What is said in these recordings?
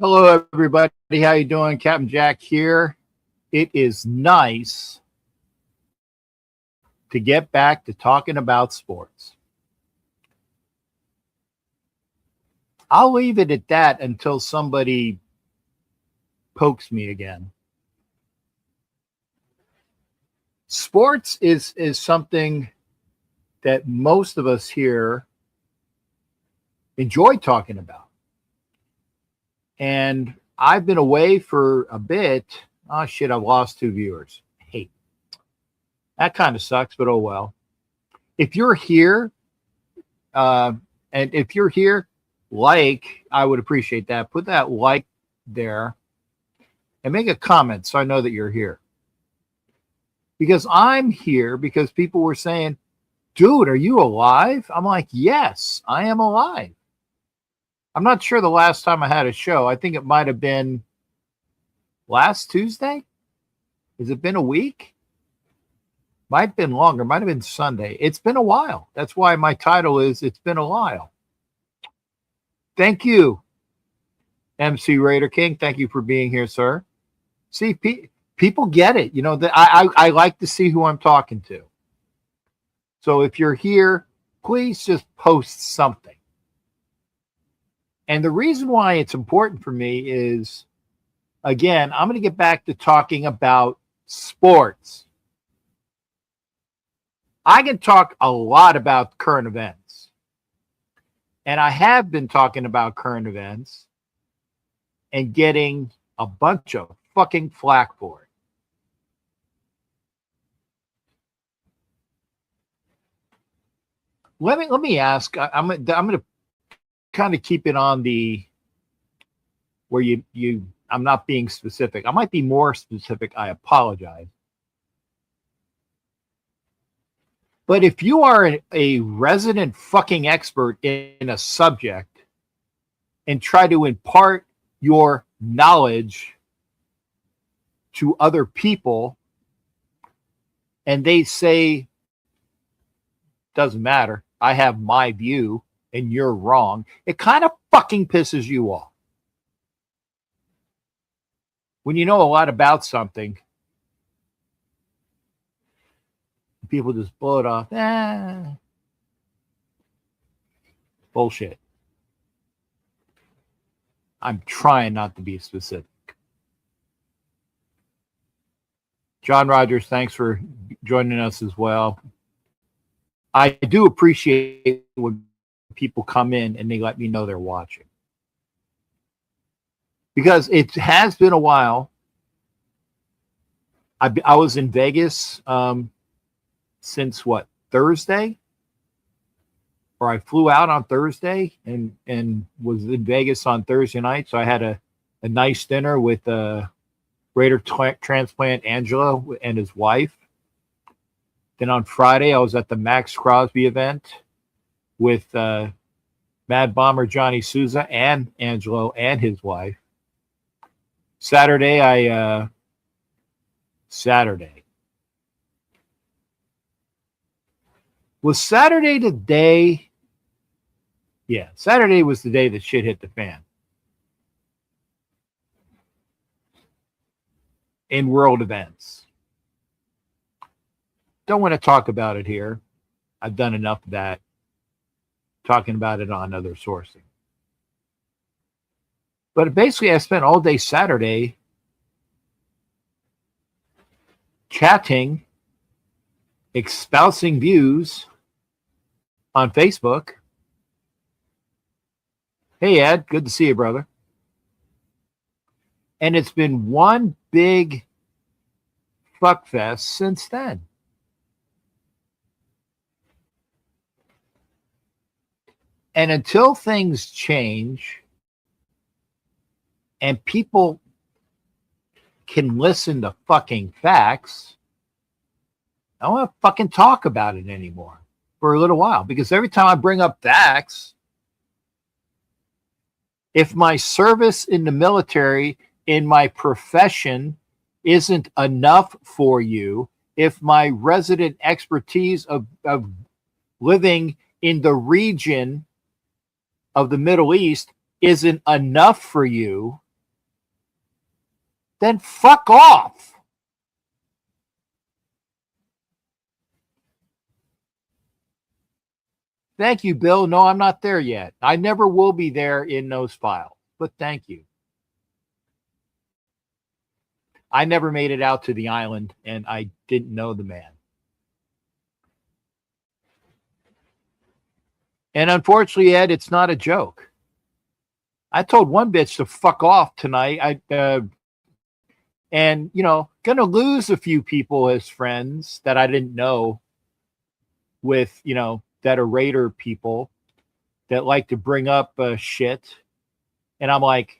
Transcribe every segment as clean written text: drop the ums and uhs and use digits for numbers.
Hello, everybody. How you doing? Captain Jack here. It is nice to get back to talking about sports. I'll leave it at that until somebody pokes me again. Sports is something that most of us here enjoy talking about. And I've been away for a bit. Oh, shit, I've lost 2 viewers. Hey, that kind of sucks, but oh well. If you're here, and if you're here, I would appreciate that. Put that like there and make a comment so I know that you're here. Because I'm here because people were saying, dude, are you alive? I'm like, yes, I am alive. I'm not sure the last time I had a show. I think it might have been last Tuesday. Has it been a week? Might have been longer. Might have been Sunday. It's been a while. That's why my title is It's Been a While. Thank you, MC Raider King. Thank you for being here, sir. See, people get it. You know, I like to see who I'm talking to. So if you're here, please just post something. And the reason why it's important for me is, again, I'm going to get back to talking about sports. I can talk a lot about current events. And I have been talking about current events and getting a bunch of fucking flack for it. Let me ask. I'm going to kind of keep it on the where I'm not being specific. I might be more specific. I apologize. But if you are a resident fucking expert in a subject and try to impart your knowledge to other people and they say, doesn't matter, I have my view and you're wrong, it kind of fucking pisses you off. When you know a lot about something, people just blow it off. Bullshit. I'm trying not to be specific. John Rogers, thanks for joining us as well. I do appreciate when people come in and they let me know they're watching. Because it has been a while. I was in Vegas since what, Thursday? Or I flew out on Thursday and was in Vegas on Thursday night. So I had a nice dinner with Raider transplant Angela and his wife. Then on Friday, I was at the Maxx Crosby event with MadBomber Johnny Souza and Angelo and his wife. Saturday. Was Saturday the day? Yeah, Saturday was the day that shit hit the fan. In world events. Don't want to talk about it here. I've done enough of that. Talking about it on other sourcing. But basically, I spent all day Saturday chatting, espousing views on Facebook. Hey, Ed, good to see you, brother. And it's been one big fuckfest since then. And until things change and people can listen to fucking facts, I don't want to fucking talk about it anymore for a little while. Because every time I bring up facts, if my service in the military, in my profession, isn't enough for you, if my resident expertise of living in the region of the Middle East isn't enough for you, then fuck off. Thank you, Bill. No, I'm not there yet. I never will be there in those files, but thank you. I never made it out to the island, and I didn't know the man. And unfortunately, Ed, it's not a joke. I told one bitch to fuck off tonight. And, you know, going to lose a few people as friends that I didn't know with, you know, that are Raider people that like to bring up shit. And I'm like,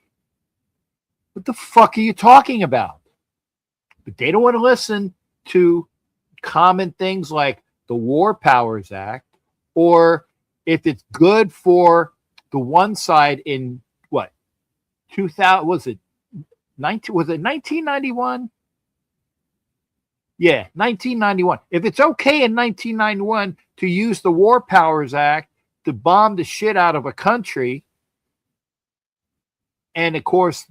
what the fuck are you talking about? But they don't want to listen to common things like the War Powers Act, or if it's good for the one side in what, 2000, was it 1991? Yeah, 1991. If it's okay in 1991 to use the War Powers Act to bomb the shit out of a country, and of course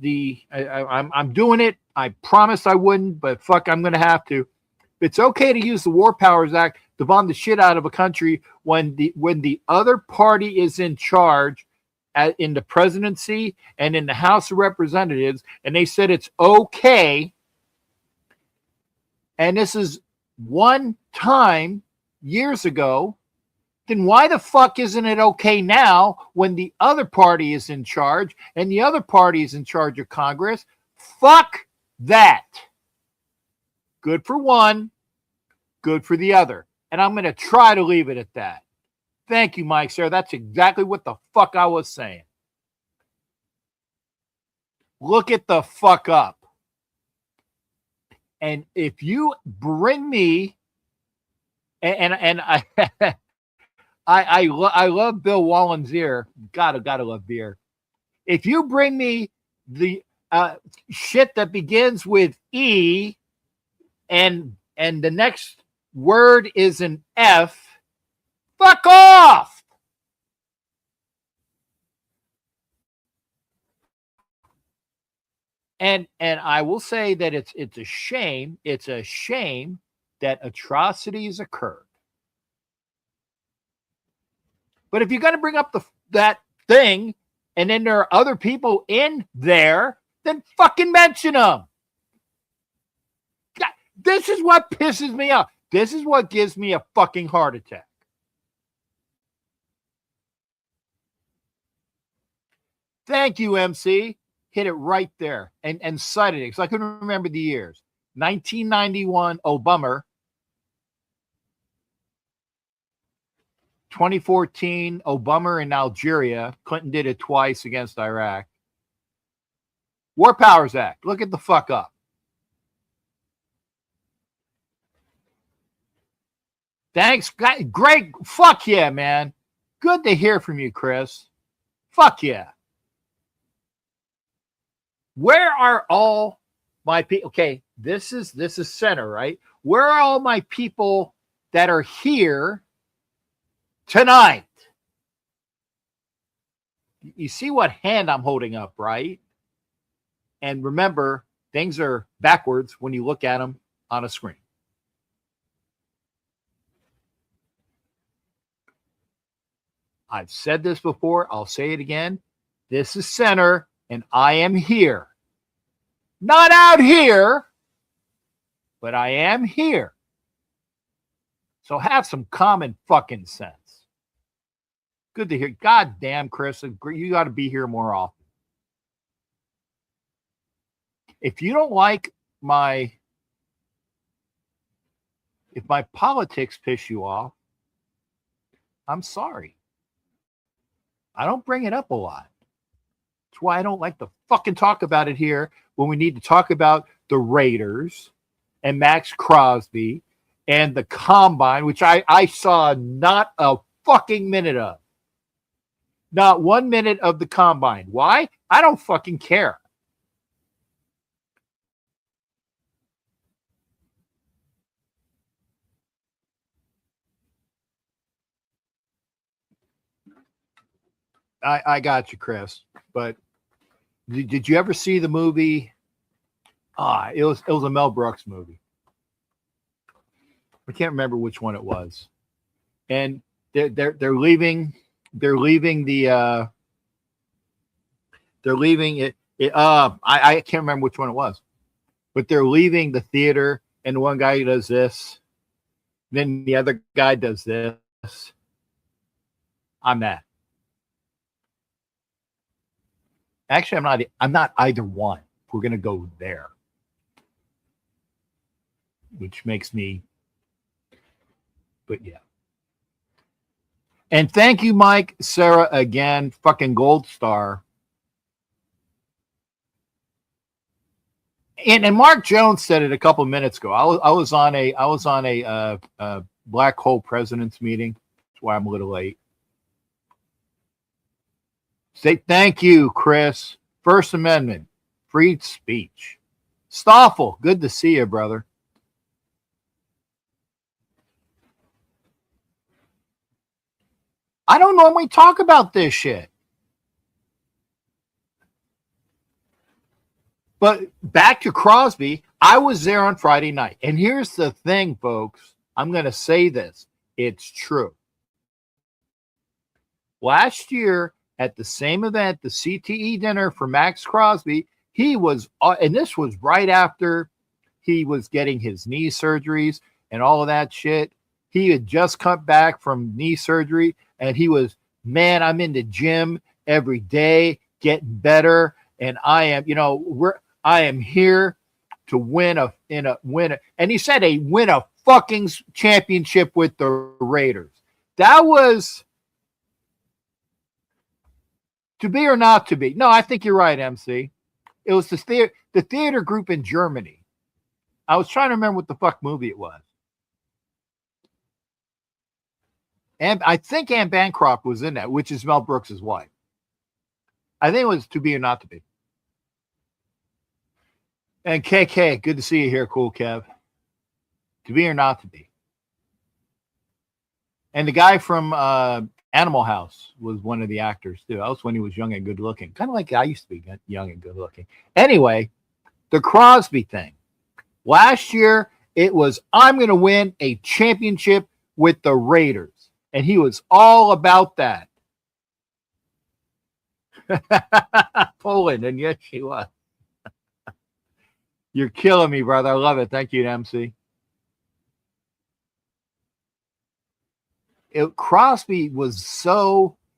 I'm doing it. I promised I wouldn't, but fuck, I'm going to have to. It's okay to use the War Powers Act to bomb the shit out of a country when the other party is in charge in the presidency and in the House of Representatives, and they said it's okay. And this is one time years ago. Then why the fuck isn't it okay now when the other party is in charge and the other party is in charge of Congress? Fuck that. Good for one, good for the other. And I'm going to try to leave it at that. Thank you, Mike, sir. That's exactly what the fuck I was saying. Look it the fuck up. And if you bring me, and I love Bill Wallen's ear. Gotta love beer. If you bring me the shit that begins with E and the next word is an F, fuck off. And I will say that it's a shame. It's a shame that atrocities occurred. But if you're going to bring up that thing, and then there are other people in there, then fucking mention them. God, this is what pisses me off. This is what gives me a fucking heart attack. Thank you, MC. Hit it right there and cited it because I couldn't remember the years. 1991, Obama. 2014, Obama in Algeria. Clinton did it twice against Iraq. War Powers Act. Look it the fuck up. Thanks. Great. Fuck yeah, man. Good to hear from you, Chris. Fuck yeah. Where are all my people? Okay, this is center, right? Where are all my people that are here tonight? You see what hand I'm holding up, right? And remember, things are backwards when you look at them on a screen. I've said this before. I'll say it again. This is center, and I am here. Not out here, but I am here. So have some common fucking sense. Good to hear. God damn, Chris, you got to be here more often. If you don't like if my politics piss you off, I'm sorry. I don't bring it up a lot. That's why I don't like to fucking talk about it here when we need to talk about the Raiders and Maxx Crosby and the Combine, which I saw not a fucking minute of. Not 1 minute of the Combine. Why? I don't fucking care. I got you, Chris. But did you ever see the movie It was a Mel Brooks movie. I can't remember which one it was. And they're leaving the they're leaving it. I can't remember which one it was, but they're leaving the theater, and one guy does this, then the other guy does this. I'm that. Actually, I'm not either one. We're gonna go there, which makes me. But yeah. And thank you, Mike, Sarah, again, fucking gold star. And Mark Jones said it a couple of minutes ago. I was on a black hole presidents meeting. That's why I'm a little late. Say thank you, Chris. First Amendment, free speech. Stoffel, good to see you, brother. I don't normally talk about this shit. But back to Crosby, I was there on Friday night. And here's the thing, folks. I'm going to say this. It's true. Last year at the same event, the CTE dinner for Maxx Crosby, he was, and this was right after he was getting his knee surgeries and all of that shit. He had just come back from knee surgery, and he was, man, I'm in the gym every day, getting better, and I am here to win a. And he said win a fucking championship with the Raiders. That was to be or not to be. No, I think you're right, MC. It was the theater group in Germany. I was trying to remember what the fuck movie it was. And I think Anne Bancroft was in that, which is Mel Brooks' wife. I think it was To Be or Not to Be. And KK, good to see you here, cool Kev. To Be or Not to Be. And the guy from Animal House was one of the actors too. That was when he was young and good looking. Kind of like I used to be young and good looking. Anyway, the Crosby thing. Last year, it was, I'm going to win a championship with the Raiders. And he was all about that. Poland, and yes, she was. You're killing me, brother. I love it. Thank you, MC. Crosby was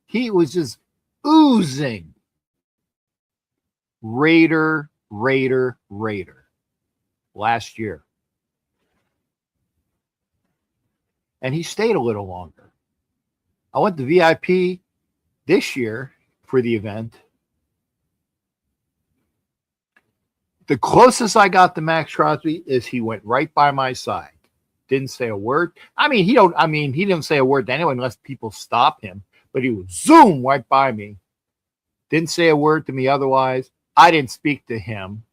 he was just oozing Raider last year. And he stayed a little longer. I went to VIP this year for the event. The closest I got to Maxx Crosby is he went right by my side. Didn't say a word. He didn't say a word to anyone unless people stop him, but he would zoom right by me. Didn't say a word to me otherwise. I didn't speak to him.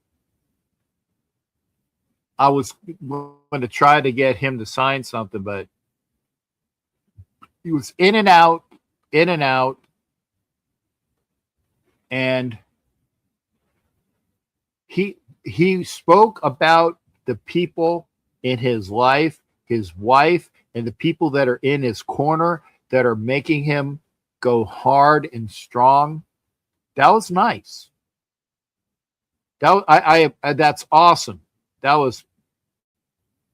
I was going to try to get him to sign something, but he was in and out. And he spoke about the people in his life, his wife, and the people that are in his corner that are making him go hard and strong. That was nice. That's awesome. That was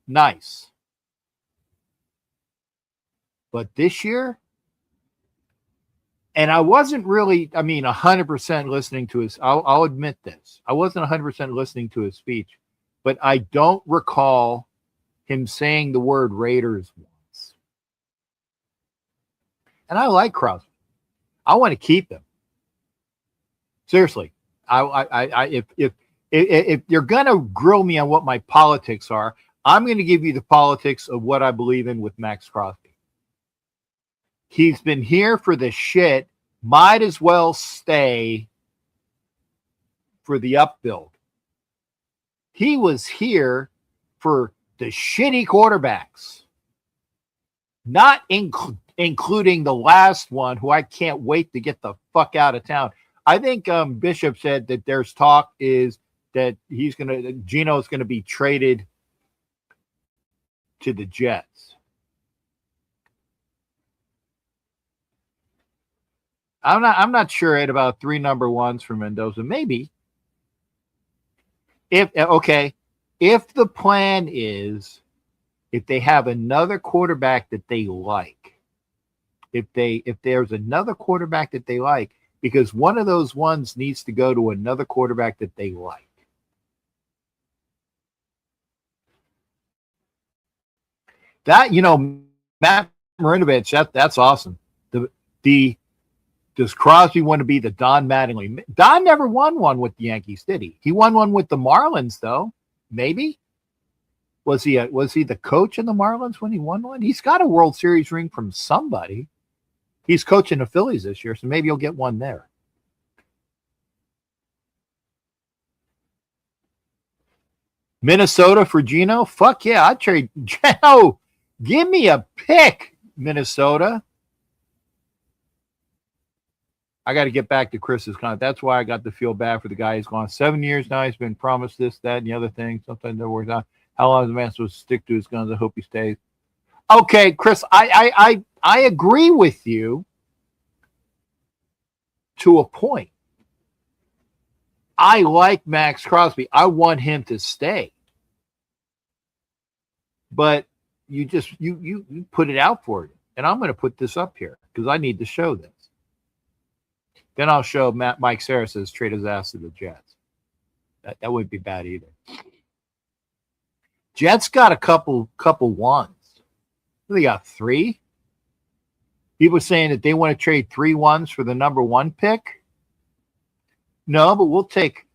nice. But this year, and I wasn't really, 100% listening to his, I'll admit this. I wasn't 100% listening to his speech, but I don't recall him saying the word Raiders once. And I like Crosby. I want to keep him. Seriously. If you're going to grill me on what my politics are, I'm going to give you the politics of what I believe in with Maxx Crosby. He's been here for the shit. Might as well stay for the upbuild. He was here for the shitty quarterbacks, not including the last one, who I can't wait to get the fuck out of town. I think Bishop said that there's talk is that Gino's gonna be traded to the Jets. I'm not sure at about 3 number ones for Mendoza. Maybe. If the plan is, if they have another quarterback that they like, if there's another quarterback that they like, because one of those ones needs to go to another quarterback that they like. That, Matt Marinovich, that's awesome. Does Crosby want to be the Don Mattingly? Don never won one with the Yankees, did he? He won one with the Marlins, though. Maybe. Was he the coach in the Marlins when he won one? He's got a World Series ring from somebody. He's coaching the Phillies this year, so maybe he'll get one there. Minnesota for Gino? Fuck yeah, I'd trade Gino. Give me a pick, Minnesota. I got to get back to Chris's comment. That's why I got to feel bad for the guy. He's gone 7 years now. He's been promised this, that, and the other thing. Sometimes that works out. How long is the man supposed to stick to his guns? I hope he stays. Okay, Chris, I agree with you to a point. I like Maxx Crosby. I want him to stay. But you put it out for you. And I'm going to put this up here because I need to show this. Then I'll show Mike Sarah says trade his ass to the Jets. That wouldn't be bad either. Jets got a couple ones. They got 3. People saying that they want to trade 3 ones for the number 1 pick. No, but we'll take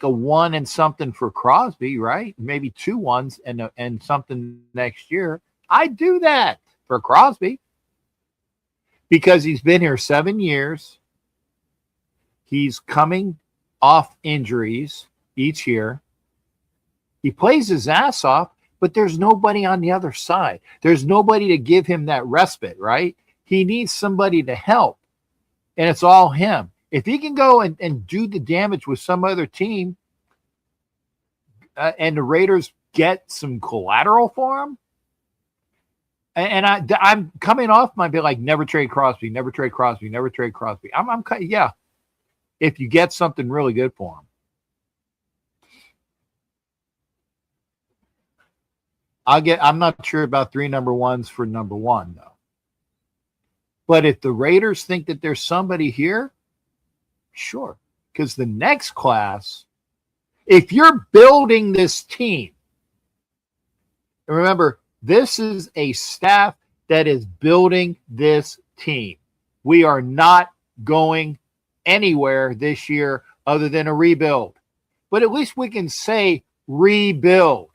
a 1 and something for Crosby, right? Maybe 2 ones and something next year. I'd do that for Crosby because he's been here 7 years. He's coming off injuries each year. He plays his ass off, but there's nobody on the other side. There's nobody to give him that respite, right? He needs somebody to help, and it's all him. If he can go and do the damage with some other team and the Raiders get some collateral for him, and I'm coming off my bit like never trade Crosby, never trade Crosby, never trade Crosby. Yeah, if you get something really good for him. I'm not sure about 3 number ones for number 1, though. But if the Raiders think that there's somebody here, sure. Because the next class, if you're building this team, and remember, this is a staff that is building this team. We are not going anywhere this year other than a rebuild. But at least we can say rebuild.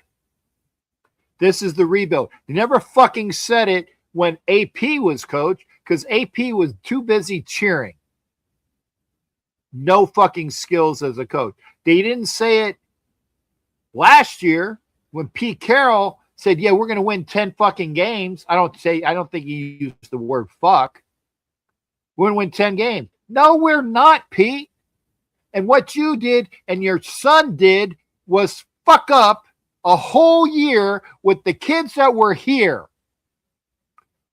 This is the rebuild. They never fucking said it when AP was coach because AP was too busy cheering. No fucking skills as a coach. They didn't say it last year when Pete Carroll said, yeah, we're going to win 10 fucking games. I don't think he used the word fuck. We're going to win 10 games. No, we're not, Pete. And what you did and your son did was fuck up a whole year with the kids that were here.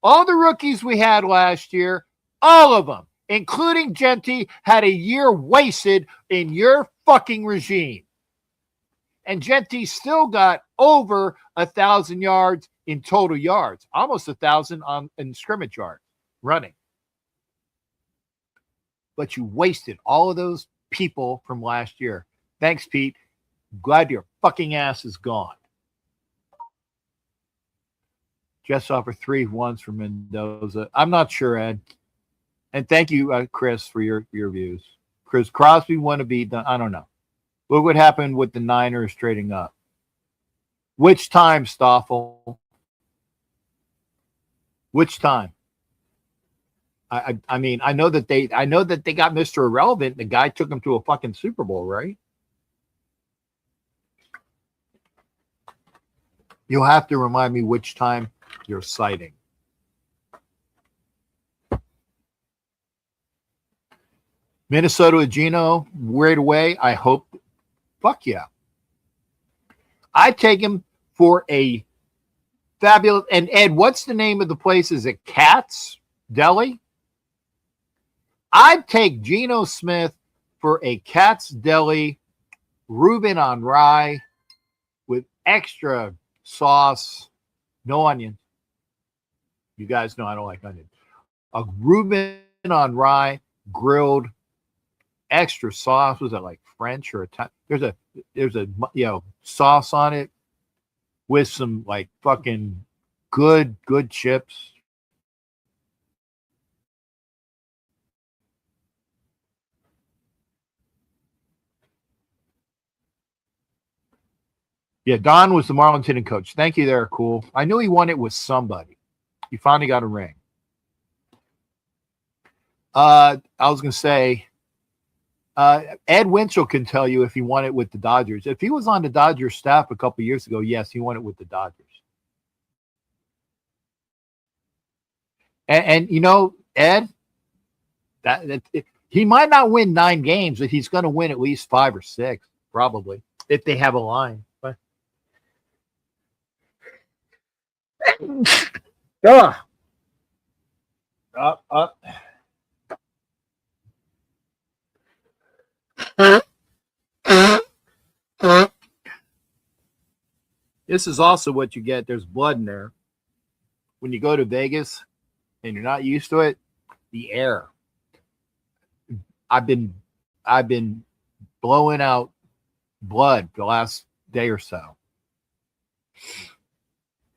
All the rookies we had last year, all of them, including Genty, had a year wasted in your fucking regime. And Genty still got over 1,000 yards in total yards, almost 1,000 in scrimmage yards running. But you wasted all of those people from last year. Thanks, Pete. Glad your fucking ass is gone. Jets offer 3 ones for Mendoza. I'm not sure, Ed. And thank you, Chris, for your views. Chris Crosby want to be done. I don't know. Look what happened with the Niners trading up. Which time, Stoffel? Which time? I mean, I know that they got Mr. Irrelevant. The guy took him to a fucking Super Bowl, right? You'll have to remind me which time you're citing. Minnesota Gino, right away. I hope. Fuck yeah. I'd take him for a fabulous. And Ed, what's the name of the place? Is it Katz Deli? I'd take Geno Smith for a Katz Deli, Reuben on rye with extra sauce, no onion. You guys know I don't like onion. A Reuben on rye, grilled, extra sauce. Was it like French or Italian? There's a sauce on it with some like fucking good chips. Yeah, Don was the Marlins hitting coach. Thank you there, cool. I knew he won it with somebody. He finally got a ring. I was going to say, Ed Winchell can tell you if he won it with the Dodgers. If he was on the Dodgers staff a couple years ago, yes, he won it with the Dodgers. And you know, Ed, he might not win 9 games, but he's going to win at least 5 or 6, probably, if they have a line. This is also what you get. There's blood in there. When you go to Vegas and you're not used to it, the air. I've been blowing out blood the last day or so.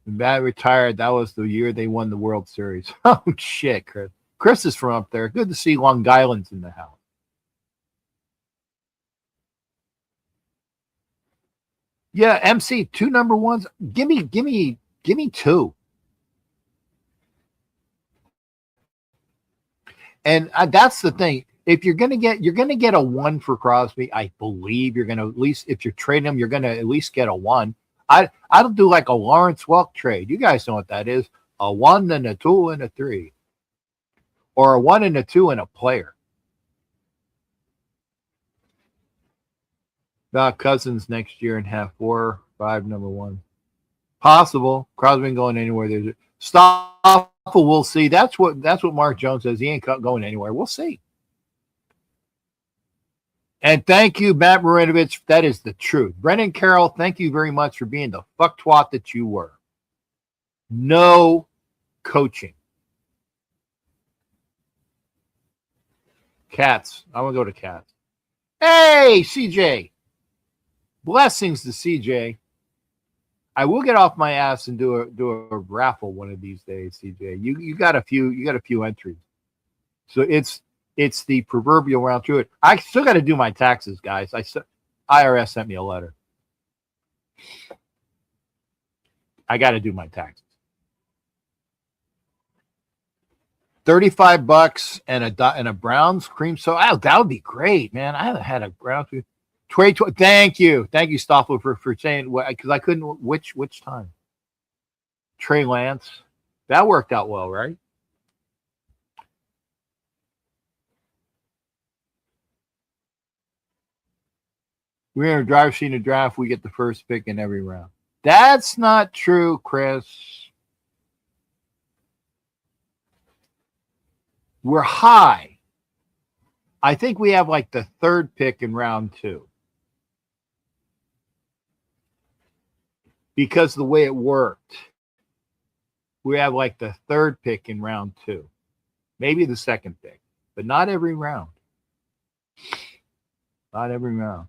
When Matt retired, that was the year they won the World Series. Oh shit, Chris. Chris is from up there. Good to see Long Island's in the house. Yeah, MC, 2 number ones. Give me 2. And that's the thing. If you're gonna get a 1 for Crosby. I believe you're gonna, at least if you're trading him, you're gonna at least get a 1. I don't do like a Lawrence Welk trade. You guys know what that is. A 1 and a 2 and a 3. Or a 1 and a 2 and a player. About Cousins next year and have 4, 5, number 1. Possible. Crosby ain't going anywhere. There's Stoffel. We'll see. That's what Mark Jones says. He ain't going anywhere. We'll see. And thank you, Matt Marinovich. That is the truth. Brendan Carroll, thank you very much for being the fuck twat that you were. No coaching. Cats. I want to go to Cats. Hey, CJ. Blessings to CJ. I will get off my ass and do a raffle one of these days, CJ. You got a few entries. So it's the proverbial round through it. I still got to do my taxes, guys. IRS sent me a letter. I got to do my taxes. $35 and a Browns cream soda. Oh, that would be great, man. I haven't had a Browns. Thank you, Stoffel, for saying what, because I couldn't. Which time? Trey Lance. That worked out well, right? We're in a driver's seat in a draft. We get the first pick in every round. That's not true, Chris. We're high. I think we have like the 3rd pick in round 2. Because the way it worked, we have like the 3rd pick in round 2. Maybe the 2nd pick, but not every round. Not every round.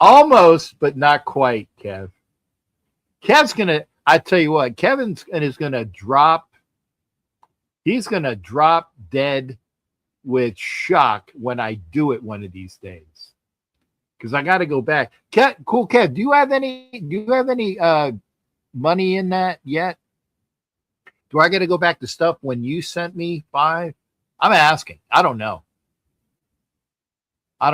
Almost, but not quite, Kev. Kev's gonna, I tell you what, Kevin is gonna drop. He's gonna drop dead with shock when I do it one of these days. Because I got to go back. Cool, Kev. Do you have any money in that yet? Do I got to go back to stuff when you sent me 5? I'm asking. I don't know. I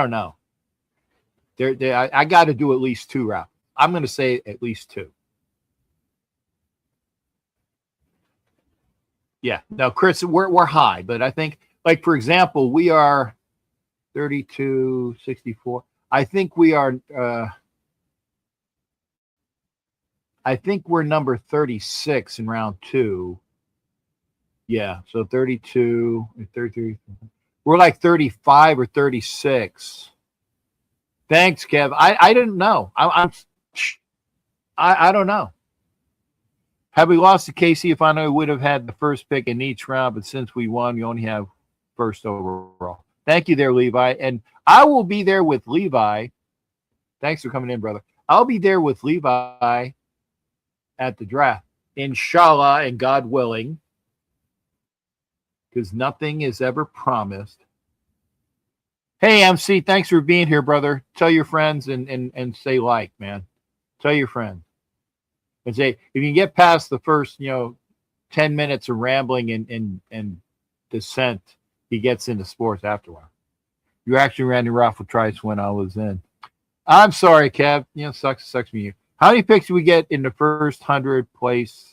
got to do at least 2 rounds. I'm going to say at least 2. Yeah. No, Chris, we're high, but I think like for example, we are 32, 64. I think we are. I think we're number 36 in round 2. Yeah, so 32, 33. We're like 35 or 36. Thanks, Kev. I didn't know. I don't know. Had we lost to Casey, if I know, we would have had the first pick in each round, but since we won, we only have first overall. Thank you there, Levi. And I will be there with Levi. Thanks for coming in, brother. I'll be there with Levi at the draft, inshallah, and God willing, because nothing is ever promised. Hey, MC, thanks for being here, brother. Tell your friends and say like, man. Tell your friends. And say, if you can get past the first, 10 minutes of rambling and dissent, he gets into sports after a while. You actually ran the raffle twice when I was in. I'm sorry, Kev. Sucks me. How many picks do we get in the first 100 place?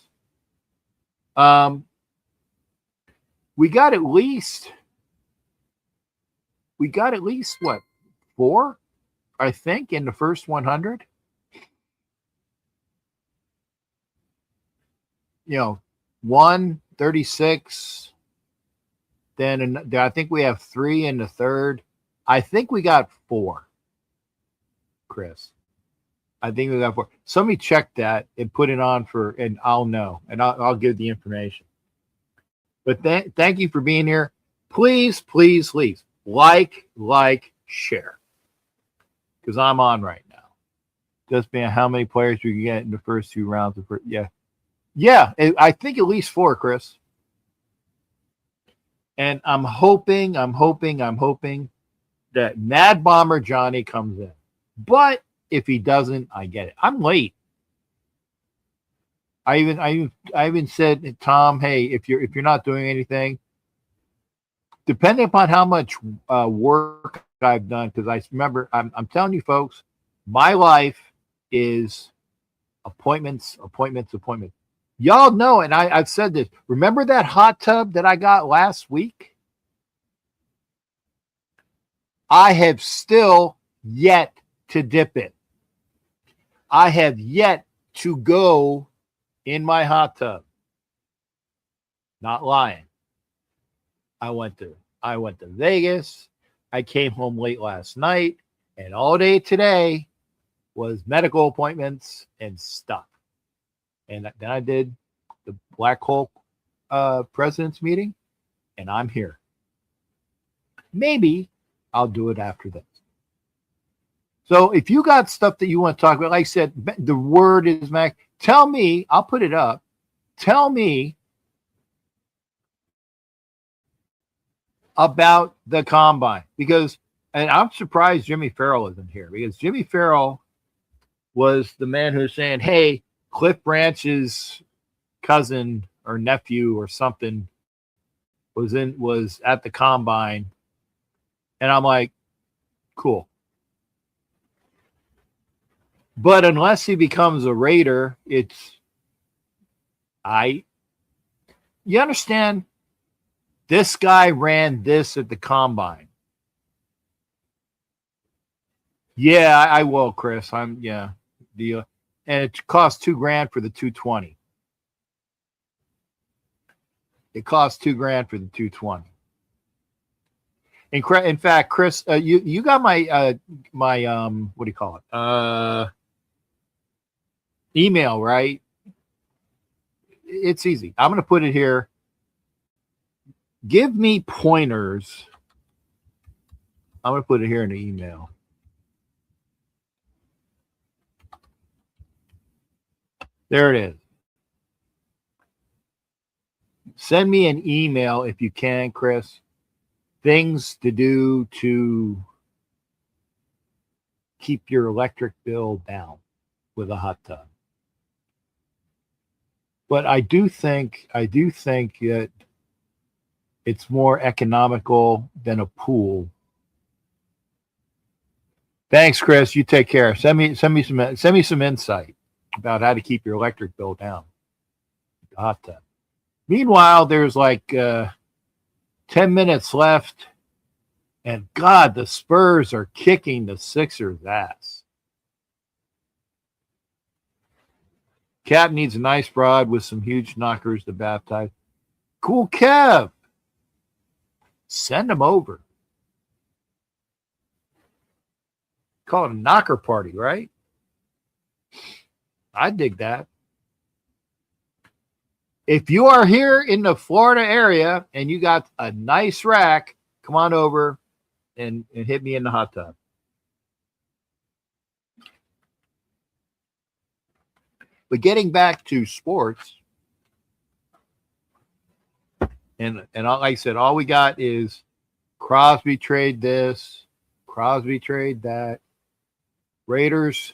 We got at least what, 4, I think, in the first 100. 1, 36. Then I think we have 3 in the third. I think we got 4, Chris. I think we got 4. Somebody check that and put it on and I'll know, and I'll give the information. But thank you for being here. Please, please, please like, share, because I'm on right now. Just being how many players we can get in the first 2 rounds. Yeah. I think at least 4, Chris. And I'm hoping that MadBomber Johnny comes in. But if he doesn't, I get it. I'm late. I even said to Tom, hey, if you're not doing anything, depending upon how much work I've done, because I remember I'm telling you folks, my life is appointments. Y'all know, and I've said this. Remember that hot tub that I got last week? I have still yet to dip it. I have yet to go in my hot tub. Not lying. I went to Vegas. I came home late last night, and all day today was medical appointments and stuff. And then I did the Black Hole President's meeting, and I'm here. Maybe I'll do it after this. So if you got stuff that you want to talk about, like I said, the word is Mac. Tell me, I'll put it up. Tell me about the combine, because, and I'm surprised Jimmy Farrell isn't here, because Jimmy Farrell was the man who's saying, hey, Cliff Branch's cousin or nephew or something was at the combine. And I'm like, cool. But unless he becomes a Raider, you understand, this guy ran this at the combine. Yeah, I will, Chris. And it cost $2,000 for the 220. It cost $2,000 for the 220. In fact, Chris, you got my what do you call it? Email, right? It's easy. I'm going to put it here. Give me pointers. I'm going to put it here in the email. There it is. Send me an email if you can, Chris. Things to do to keep your electric bill down with a hot tub. But I do think that it's more economical than a pool. Thanks, Chris. You take care. Send me some insight about how to keep your electric bill down. The hot tub. Meanwhile, there's like 10 minutes left. And God, the Spurs are kicking the Sixers' ass. Cap needs a nice broad with some huge knockers to baptize. Cool Kev. Send him over. Call it a knocker party, right? I dig that. If you are here in the Florida area and you got a nice rack, come on over and hit me in the hot tub. But getting back to sports, and like I said, all we got is Crosby trade this, Crosby trade that, Raiders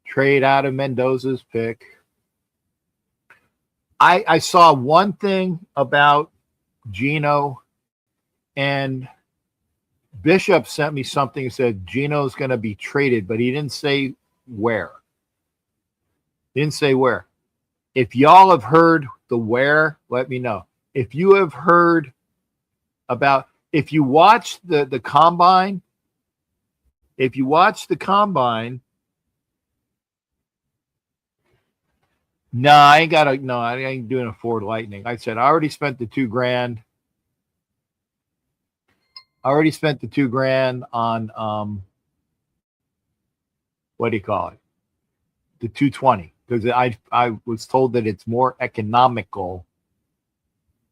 trade out of Mendoza's pick. I saw one thing about Geno, and Bishop sent me something and said Geno's going to be traded, but he didn't say where. Didn't say where. If y'all have heard the where, let me know. If you have heard about, if you watch the combine, I ain't doing a Ford Lightning. I said I already spent the $2,000. I already spent the $2,000 on what do you call it? The 220. Because I was told that it's more economical.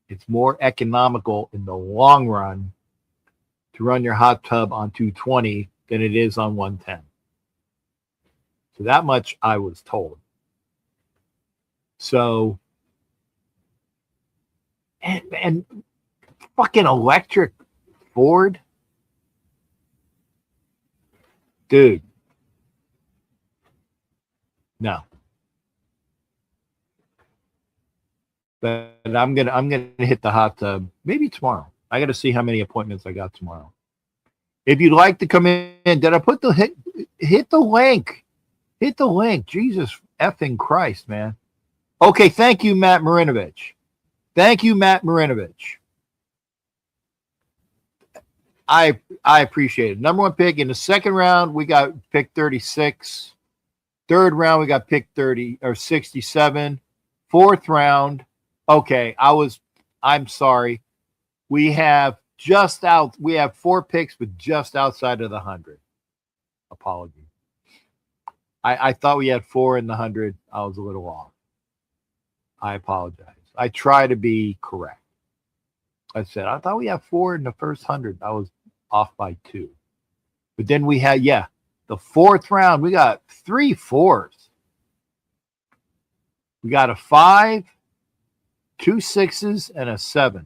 It's more economical in the long run to run your hot tub on 220 than it is on 110. So that much I was told. So, and fucking electric Ford, dude. No. But I'm gonna hit the hot tub maybe tomorrow. I got to see how many appointments I got tomorrow. If you'd like to come in, did I put the hit the link? Hit the link. Jesus effing Christ, man. Okay, thank you, Matt Marinovich. Thank you, Matt Marinovich. I appreciate it. Number one pick in the second round, we got pick 36. Third round, we got pick 30 or 67. Fourth round, okay, I'm sorry. We have four picks, but just outside of the 100. Apology. I thought we had 4 in the 100. I was a little off. I apologize. I try to be correct. I said, I thought we had 4 in the first 100. I was off by 2. But then we had, the fourth round, we got 3 4s. We got a 5, 2 6s, and a 7.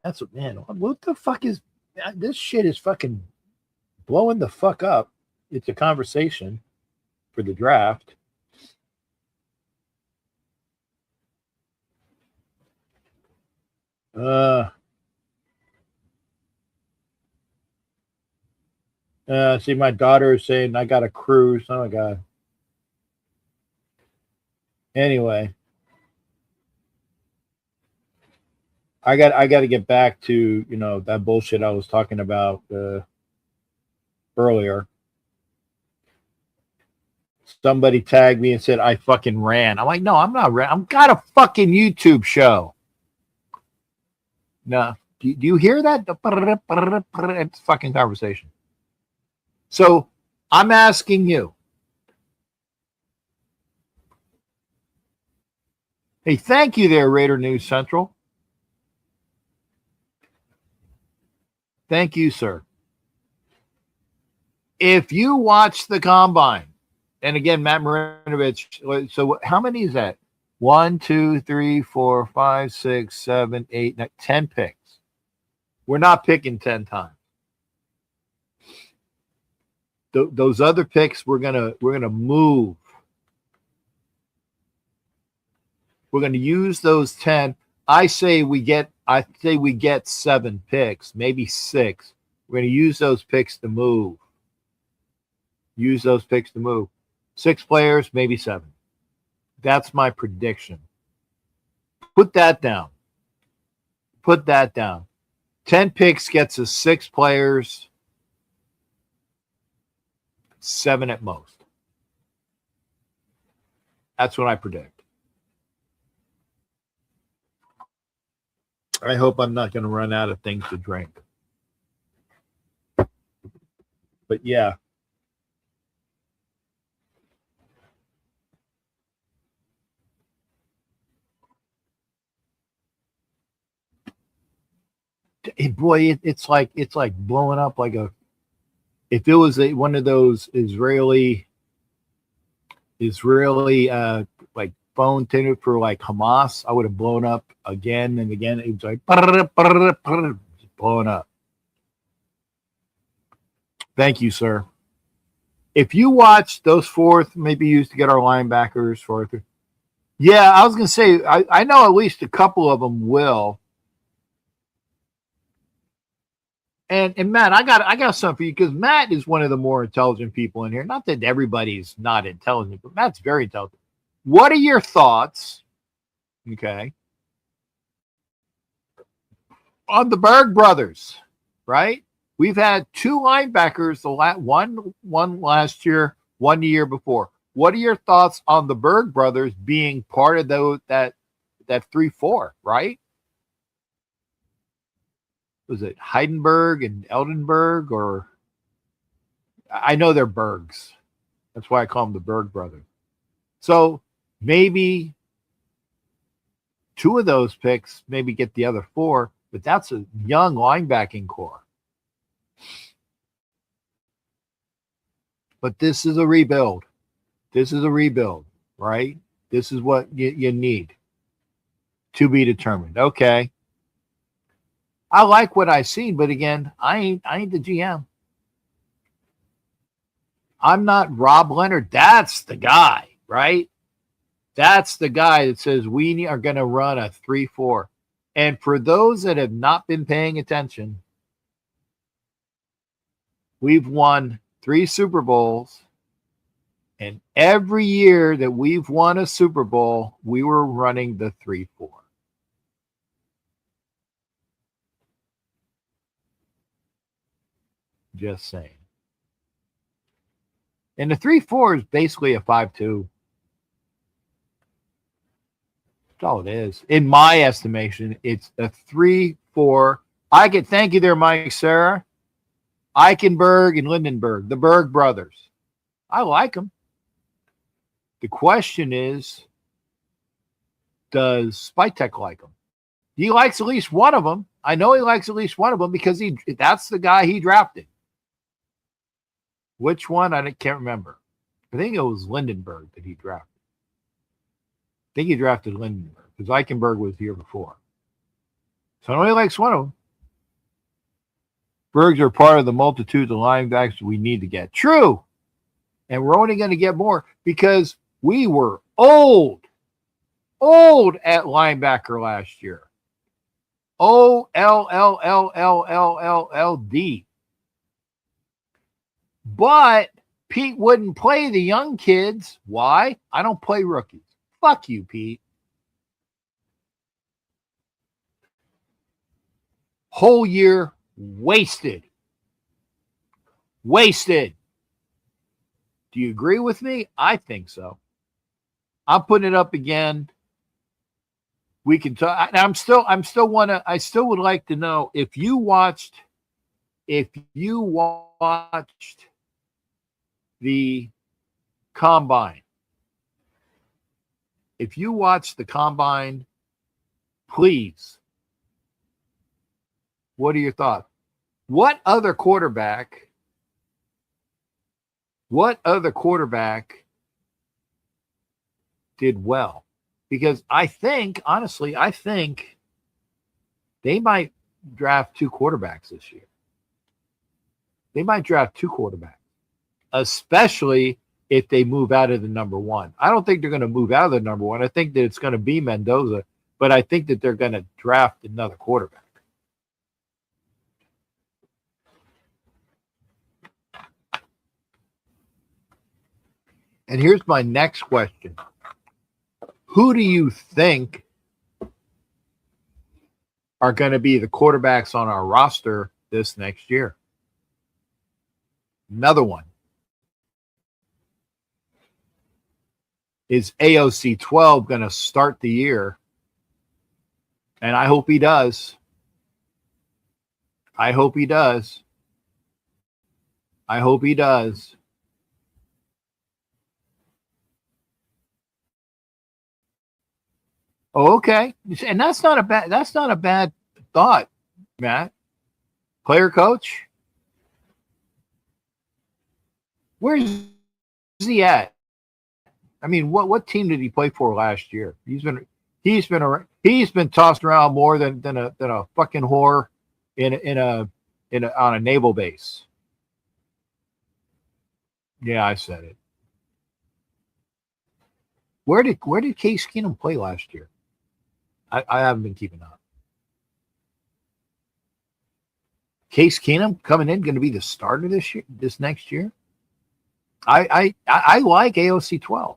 That's what, man, what the fuck is, this shit is fucking blowing the fuck up. It's a conversation for the draft. See, my daughter is saying I got a cruise. Oh my God. Anyway, I got to get back to, that bullshit I was talking about earlier. Somebody tagged me and said I fucking ran. I'm like, no, I'm not ran. I've got a fucking YouTube show. No, do you hear that? It's fucking conversation. So I'm asking you. Hey, thank you there, Raider News Central. Thank you, sir. If you watch the combine, and again, Matt Marinovich, so how many is that? 1, 2, 3, 4, 5, 6, 7, 8, 9, 10 picks. We're not picking 10 times. Those other picks, we're gonna move. We're gonna use those 10. I say we get 7 picks, maybe 6. We're gonna use those picks to move. 6 players, maybe 7. That's my prediction. Put that down. Put that down. 10 picks gets us 6 players, 7 at most. That's what I predict. I hope I'm not going to run out of things to drink. But yeah. Boy, it's like blowing up like a. If it was one of those Israeli like phone tender for like Hamas, I would have blown up again and again. It was like blowing up. Thank you, sir. If you watch those fourth, maybe used to get our linebackers fourth. Yeah, I was gonna say I know at least a couple of them will. And Matt, I got something for you because Matt is one of the more intelligent people in here. Not that everybody's not intelligent, but Matt's very intelligent. What are your thoughts, okay, on the Berg brothers, right? We've had 2 linebackers, one last year, one the year before. What are your thoughts on the Berg brothers being part of that 3-4, right? Was it Heidenberg and Eldenberg, or I know they're Bergs. That's why I call them the Berg brothers. So maybe 2 of those picks maybe get the other 4, but that's a young linebacking core. But this is a rebuild. This is a rebuild, right? This is what you need to be determined. Okay. I like what I've seen, but again, I ain't the GM. I'm not Rob Leonard. That's the guy, right? That's the guy that says we are going to run a 3-4. And for those that have not been paying attention, we've won 3 Super Bowls. And every year that we've won a Super Bowl, we were running the 3-4. Just saying. And the 3-4 is basically a 5-2. That's all it is. In my estimation, it's a 3-4. I can thank you there, Mike Sarah. Eichenberg and Lindenberg, the Berg brothers. I like them. The question is, does Spytek like them? He likes at least one of them. I know he likes at least one of them because that's the guy he drafted. Which one? I can't remember. I think it was Lindenberg that he drafted. I think he drafted Lindenberg because Eichenberg was here before. So I know he likes one of them. Bergs are part of the multitude of linebackers we need to get. True. And we're only going to get more because we were old at linebacker last year. OLLLLLLLD. But Pete wouldn't play the young kids. Why? I don't play rookies. Fuck you, Pete. Whole year wasted. Wasted. Do you agree with me? I think so. I'm putting it up again. We can talk. I still would like to know if you watched the combine. If you watch the combine, please. What are your thoughts? What other quarterback did well? Because honestly, I think they might draft 2 quarterbacks this year. They might draft 2 quarterbacks, especially if they move out of the number 1. I don't think they're going to move out of the number 1. I think that it's going to be Mendoza, but I think that they're going to draft another quarterback. And here's my next question. Who do you think are going to be the quarterbacks on our roster this next year. Another one is AOC 12 going to start the year? And I hope he does. I hope he does. I hope he does. Oh, okay. And that's not a bad thought, Matt. Player coach? Where's he at? I mean, what team did he play for last year? He's been tossed around more than a fucking whore on a naval base. Yeah, I said it. Where did Case Keenum play last year? I haven't been keeping up. Case Keenum coming in, going to be the starter this next year. I like AOC 12.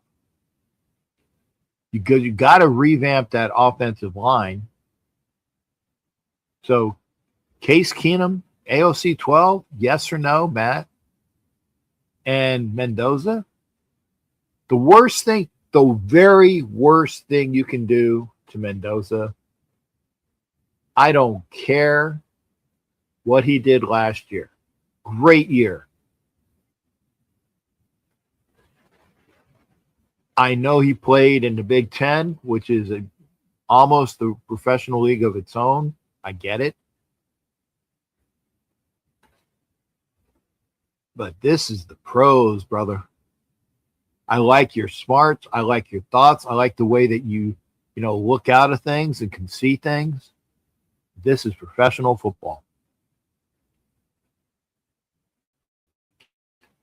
You got to revamp that offensive line. So, Case Keenum, AOC 12, yes or no, Matt? And Mendoza? The very worst thing you can do to Mendoza, I don't care what he did last year. Great year. I know he played in the Big Ten, which is almost a professional league of its own. I get it. But this is the pros, brother. I like your smarts. I like your thoughts. I like the way that you look out of things and can see things. This is professional football.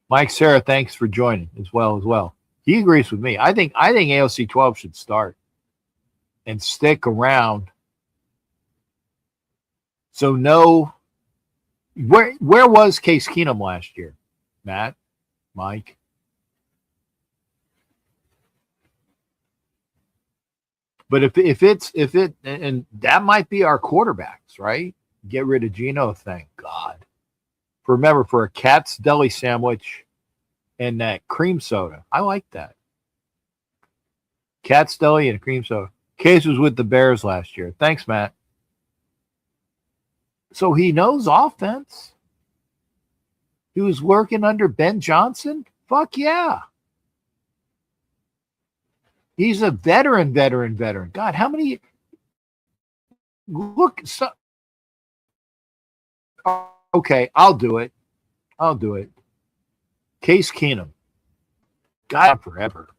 Mike Sarah, thanks for joining as well. He agrees with me. I think AOC 12 should start and stick around. So no, where was Case Keenum last year? Matt, Mike. But if it and that might be our quarterbacks, right? Get rid of Geno, thank God. Remember, for a Cat's Deli sandwich and that cream soda. I like that. Cat's Deli and cream soda. Case was with the Bears last year. Thanks, Matt. So he knows offense. He was working under Ben Johnson? Fuck yeah. He's a veteran. God, how many? Look, okay, I'll do it. Case Keenum. God, forever.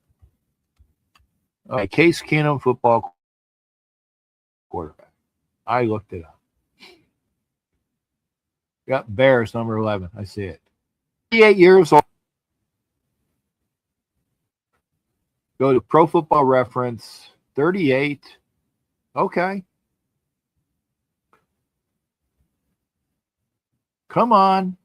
Okay, Case Keenum, football quarterback. I looked it up. Yep, Bears, number 11. I see it. 38 years old. Go to Pro Football Reference. 38. Okay. Come on.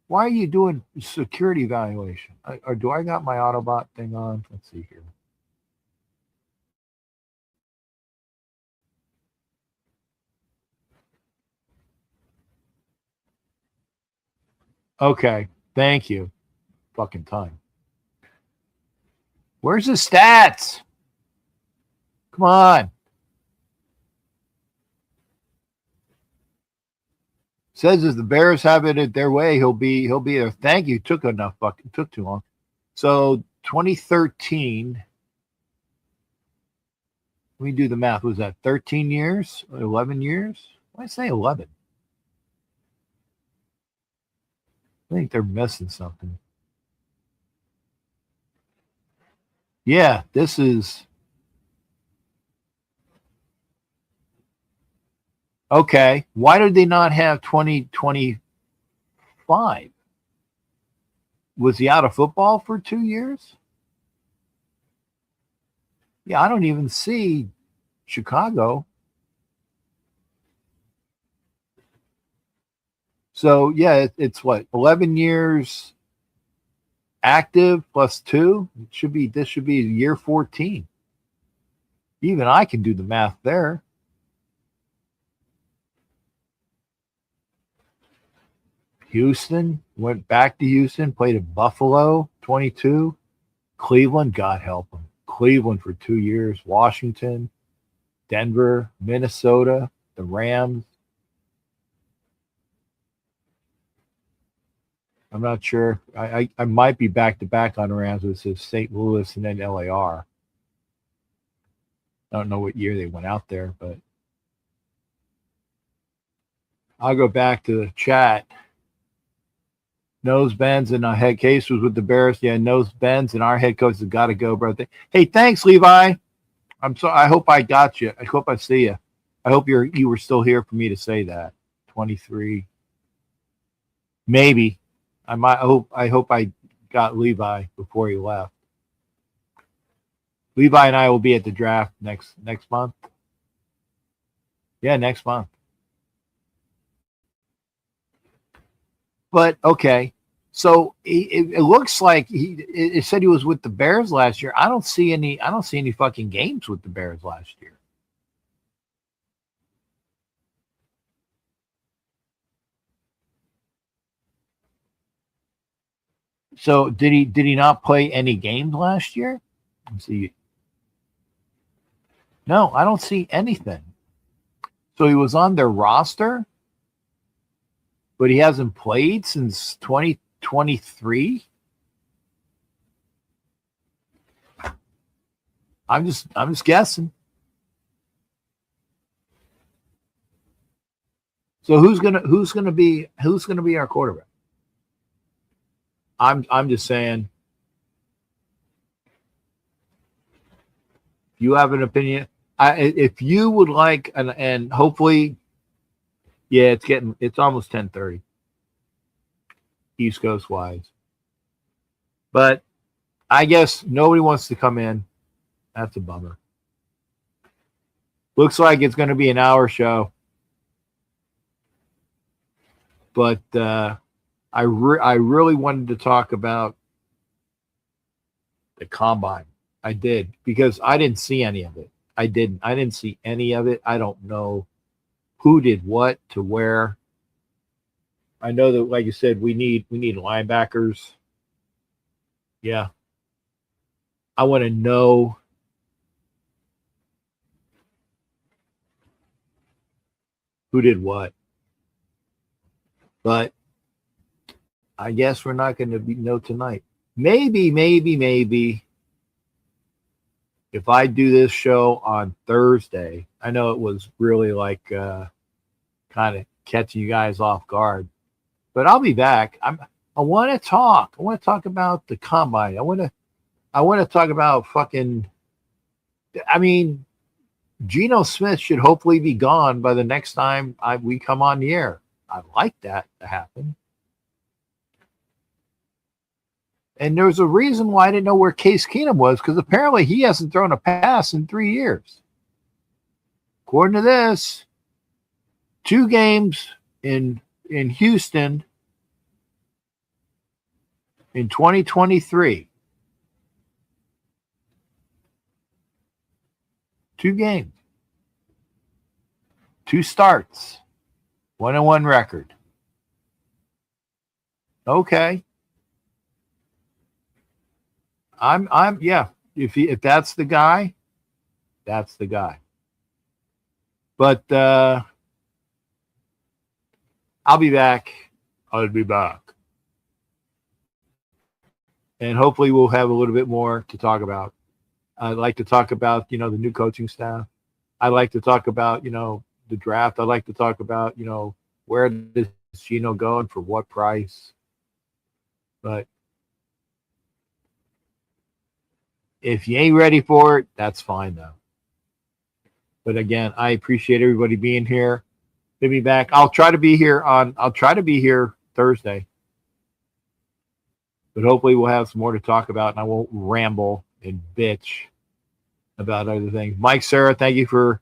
Why are you doing security evaluation? Or do I got my Autobot thing on? Let's see here. Okay. Thank you. Fucking time. Where's the stats? Come on. Says if the Bears have it their way, he'll be there. Thank you. Took too long. So 2013. Let me do the math. Was that 13 years? 11 years? Why say 11? I think they're missing something. Yeah, this is okay. Why did they not have 2025? Was he out of football for 2 years? Yeah, I don't even see Chicago. So yeah, it's what, 11 years active plus 2. This should be year 14. Even I can do the math there. Houston, went back to Houston, played at Buffalo, 22. Cleveland, God help them. Cleveland for 2 years. Washington, Denver, Minnesota, the Rams. I'm not sure. I might be back to back on Rams. It says St. Louis and then LAR. I don't know what year they went out there, but I'll go back to the chat. Nose bends and head case was with the Bears. Yeah, nose bends and our head coach has got to go, bro. Hey, thanks, Levi. I'm so. I hope I got you. I hope I see you. I hope you were still here for me to say that. 23, maybe. I hope I got Levi before he left. Levi and I will be at the draft next month. Yeah, next month. But okay, so it looks like it said he was with the Bears last year. I don't see any fucking games with the Bears last year. So did he not play any games last year? Let's see. No, I don't see anything. So he was on their roster, but he hasn't played since 2023. I'm just guessing. So who's gonna be our quarterback? I'm just saying. If you have an opinion, if you would like, and hopefully, yeah, it's almost 10:30 East Coast wise, but I guess nobody wants to come in. That's a bummer. Looks like it's going to be an hour show, but I really wanted to talk about the combine. I did, because I didn't see any of it. I didn't see any of it. I don't know who did what to where. I know that, like you said, we need linebackers. Yeah. I want to know who did what. But I guess we're not going to know tonight. Maybe if I do this show on Thursday, I know it was really like kind of catching you guys off guard, but I'll be back. I want to talk. I want to talk about the combine. I want to talk about fucking. I mean, Geno Smith should hopefully be gone by the next time we come on the air. I'd like that to happen. And there's a reason why I didn't know where Case Keenum was, because apparently he hasn't thrown a pass in 3 years. According to this, 2 games in Houston in 2023. 2 games. 2 starts. 1-1 record. Okay. Yeah. If that's the guy, that's the guy. But I'll be back. I'll be back. And hopefully we'll have a little bit more to talk about. I'd like to talk about, the new coaching staff. I'd like to talk about, the draft. I'd like to talk about, where does Geno go and for what price. But if you ain't ready for it, that's fine though. But again, I appreciate everybody being here. Let me back. I'll try to be here Thursday. But hopefully we'll have some more to talk about and I won't ramble and bitch about other things. Mike, Sarah, thank you for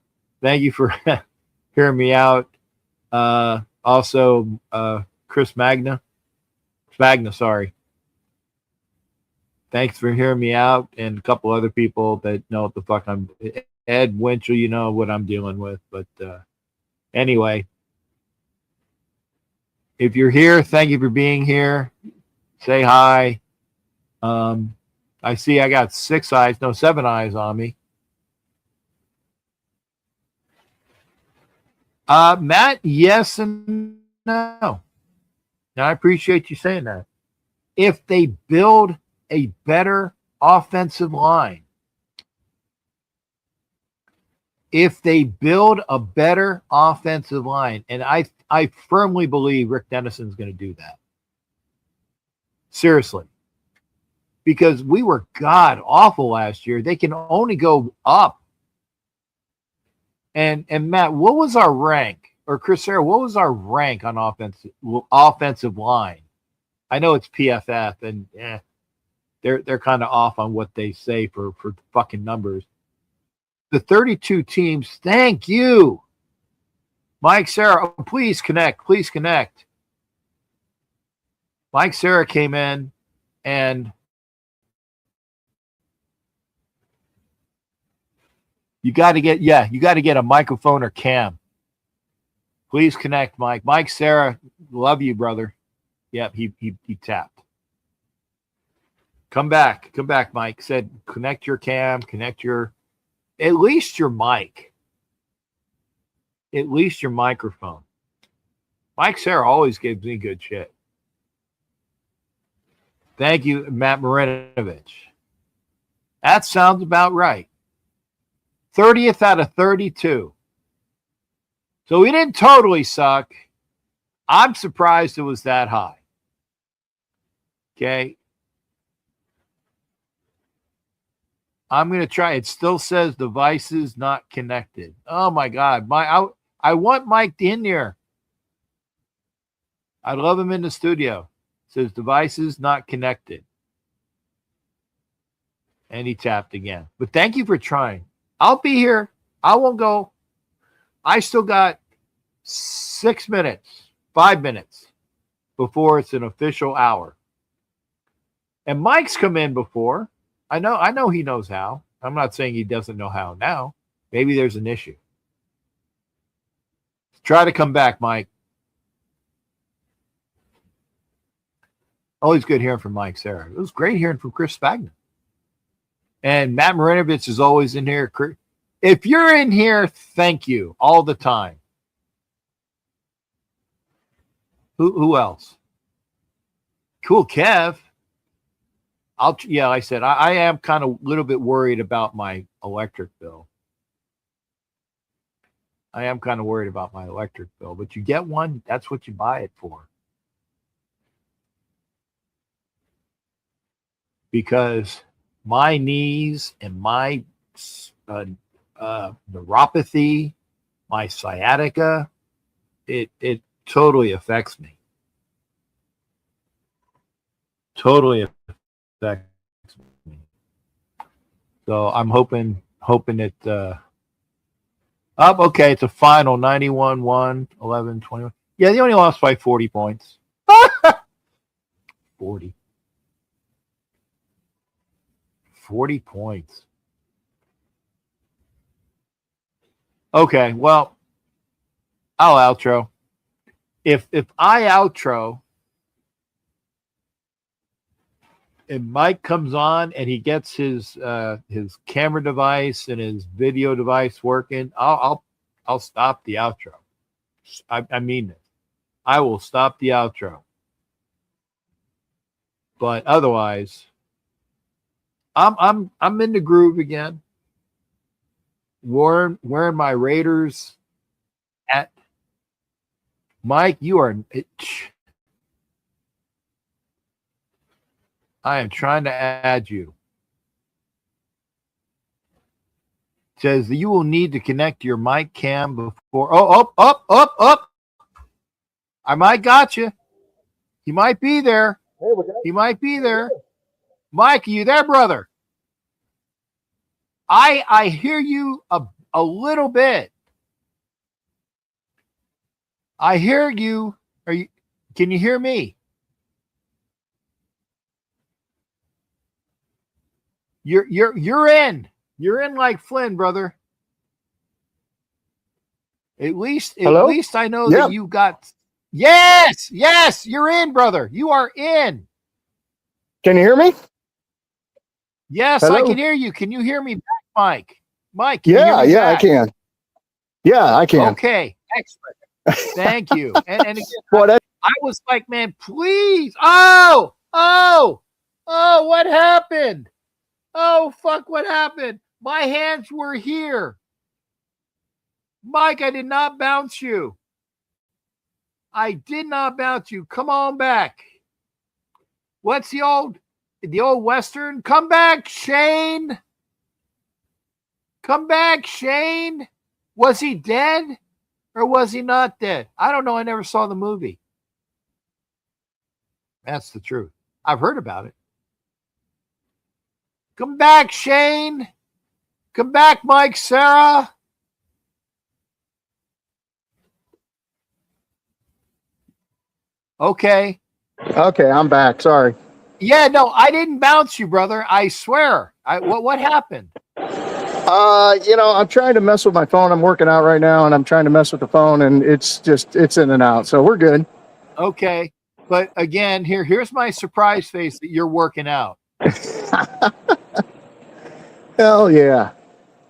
hearing me out. Also Chris Magna, sorry. Thanks for hearing me out, and a couple other people that know what the fuck I'm. Ed Winchell, you know what I'm dealing with. But anyway, If you're here, thank you for being here. Say hi. I see I got 7 eyes on me. Matt, yes and no. Now, I appreciate you saying that. If they build a better offensive line, and I firmly believe Rick Dennison's going to do that. Seriously. Because we were god awful last year. They can only go up. And Matt, what was our rank? Or Chris Sarah, what was our rank on offensive line? I know it's PFF, and they're kind of off on what they say for fucking numbers. The 32 teams, thank you. Mike Sarah, oh, please connect. Mike Sarah came in and you got to get a microphone or cam. Please connect, Mike. Mike Sarah, love you, brother. Yep, he tapped. Come back, Mike. Said connect your cam, at least your mic. At least your microphone. Mike Sarah always gives me good shit. Thank you, Matt Marinovich. That sounds about right. 30th out of 32. So we didn't totally suck. I'm surprised it was that high. Okay. I'm going to try. It still says devices not connected. Oh, my God. I want Mike in here. I love him in the studio. It says devices not connected. And he tapped again. But thank you for trying. I'll be here. I won't go. I still got 5 minutes before it's an official hour. And Mike's come in before. I know he knows how. I'm not saying he doesn't know how now. Maybe there's an issue. Try to come back, Mike. Always good hearing from Mike Sarah. It was great hearing from Chris Spagna. And Matt Marinovich is always in here. If you're in here, thank you all the time. Who else? Cool, Kev. I said I am kind of a little bit worried about my electric bill. But you get one, that's what you buy it for. Because my knees and my neuropathy, my sciatica, it totally affects me. So I'm hoping it up. Okay, it's a final 91-1, 11-21. Yeah, they only lost by 40 points. 40 points. Okay, well, I'll outro. If I outro and Mike comes on and he gets his camera device and his video device working, I'll stop the outro. I mean it. I will stop the outro. But otherwise, I'm in the groove again. Wearing my Raiders at Mike. I am trying to add you. It says that you will need to connect your mic cam before. Up. I might got you. He might be there. He might be there. Mike, are you there, brother? I hear you a little bit. I hear you. Can you hear me? You're in. You're in like Flynn, brother. At least I know that you got. Yes, yes, you're in, brother. You are in. Can you hear me? Yes, Hello? I can hear you. Can you hear me back, Mike? Mike, can you hear Yeah, me yeah, back? I can. Yeah, I can. Okay, excellent. Thank you. And again, Boy, I was like, man, please. What happened? Oh, fuck, what happened? My hands were here. Mike, I did not bounce you. I did not bounce you. Come on back. What's the old Western? Come back, Shane. Come back, Shane. Was he dead or was he not dead? I don't know. I never saw the movie. That's the truth. I've heard about it. Come back, Shane. Come back, Mike, Sarah. Okay. okay, I'm back. Sorry. Yeah, no, I didn't bounce you, brother. I swear. What happened? I'm trying to mess with my phone. I'm working out right now, and I'm trying to mess with the phone, and it's in and out. So we're good. Okay. But again, here's my surprise face that you're working out. Hell yeah.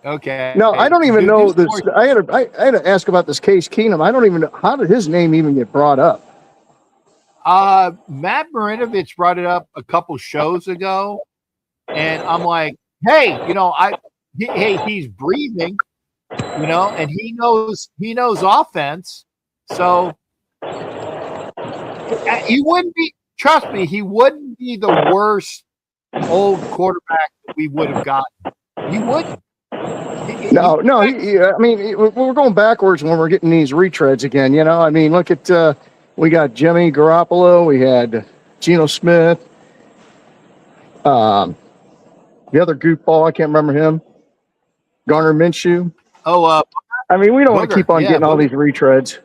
Okay. No, I don't even know this. I had to ask about this Case Keenum. I don't even know, how did his name even get brought up? Matt Marinovich brought it up a couple shows ago, and I'm like, hey, he's breathing, and he knows offense, so he wouldn't be. Trust me, he wouldn't be the worst old quarterback that we would have gotten. He wouldn't. No. I mean, we're going backwards when we're getting these retreads again. I mean, look at we got Jimmy Garoppolo, we had Geno Smith, the other goofball, I can't remember him, Garner Minshew. Oh, I mean, we don't want to keep on getting all these retreads.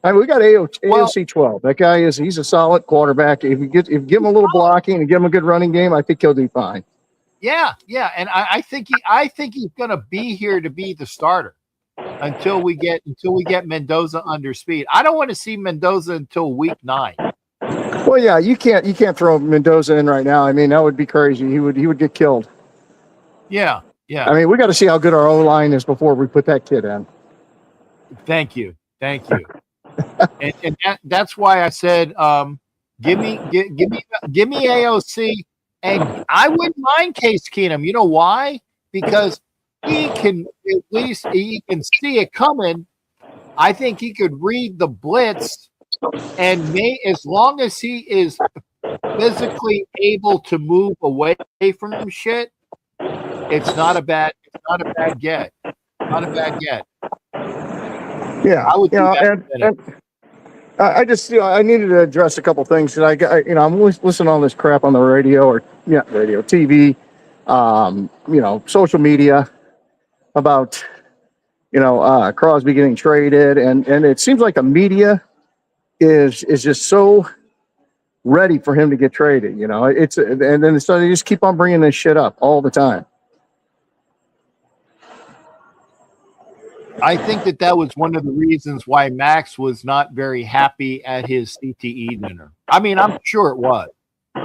I mean, we got AOC 12. That guy he's a solid quarterback. If you give him a little blocking and give him a good running game, I think he'll do fine. Yeah, and I think he's going to be here to be the starter until we get Mendoza under speed. I don't want to see Mendoza until week 9. Well, yeah, you can't throw Mendoza in right now. I mean, that would be crazy. He would get killed. Yeah. I mean, we got to see how good our O-line is before we put that kid in. Thank you. and that's why I said, give me AOC, and I wouldn't mind Case Keenum. You know why? Because he can see it coming. I think he could read the blitz, and as long as he is physically able to move away from shit, it's not a bad get. Not a bad get. Yeah, I would do that. And I just, I needed to address a couple things. I'm listening to all this crap on the radio TV, social media about, Crosby getting traded, and it seems like the media is just so ready for him to get traded. And then so they just keep on bringing this shit up all the time. I think that was one of the reasons why Maxx was not very happy at his CTE dinner. I mean, I'm sure it was.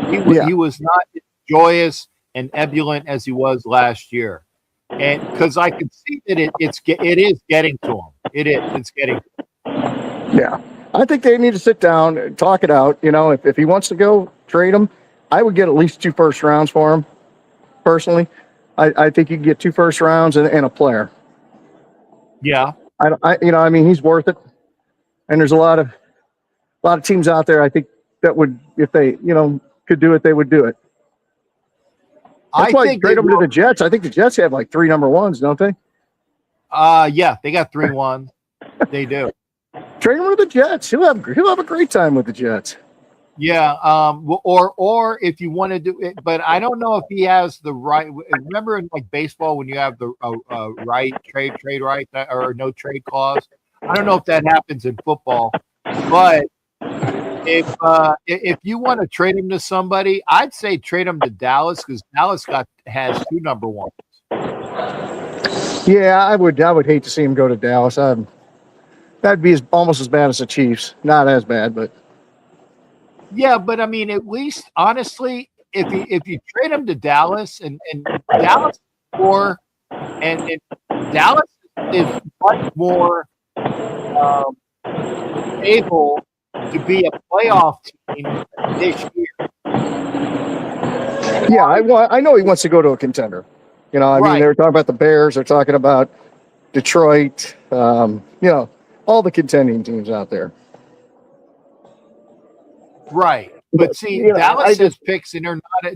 He was not as joyous and ebullient as he was last year, and because I could see that it is getting to him. It's getting to him. Yeah, I think they need to sit down and talk it out. If he wants to go, trade him. I would get at least 2 first rounds for him. Personally, I think you can get 2 first rounds and a player. Yeah, I mean, he's worth it. And there's a lot of teams out there, I think, that would, if they, could do it, they would do it. That's why you trade them to the Jets. I think the Jets have like 3 number 1s, don't they? Yeah, they got 3 1s. They do. Trade him to the Jets. He'll have a great time with the Jets. Yeah, or if you want to do it, but I don't know if he has the right. Remember in like baseball when you have the right trade right or no trade clause. I don't know if that happens in football, but if you want to trade him to somebody, I'd say trade him to Dallas because Dallas has 2 number 1s. Yeah, I would hate to see him go to Dallas. That'd be almost as bad as the Chiefs. Not as bad, but Yeah, but I mean, at least honestly, if you trade him to Dallas and Dallas more and Dallas is much more um, able to be a playoff team this year. yeah, I know he wants to go to a contender. You know, I mean, Right. they were talking about the Bears. They're talking about Detroit. You know, all the contending teams out there. Right. But see, you know, Dallas has picks and they're not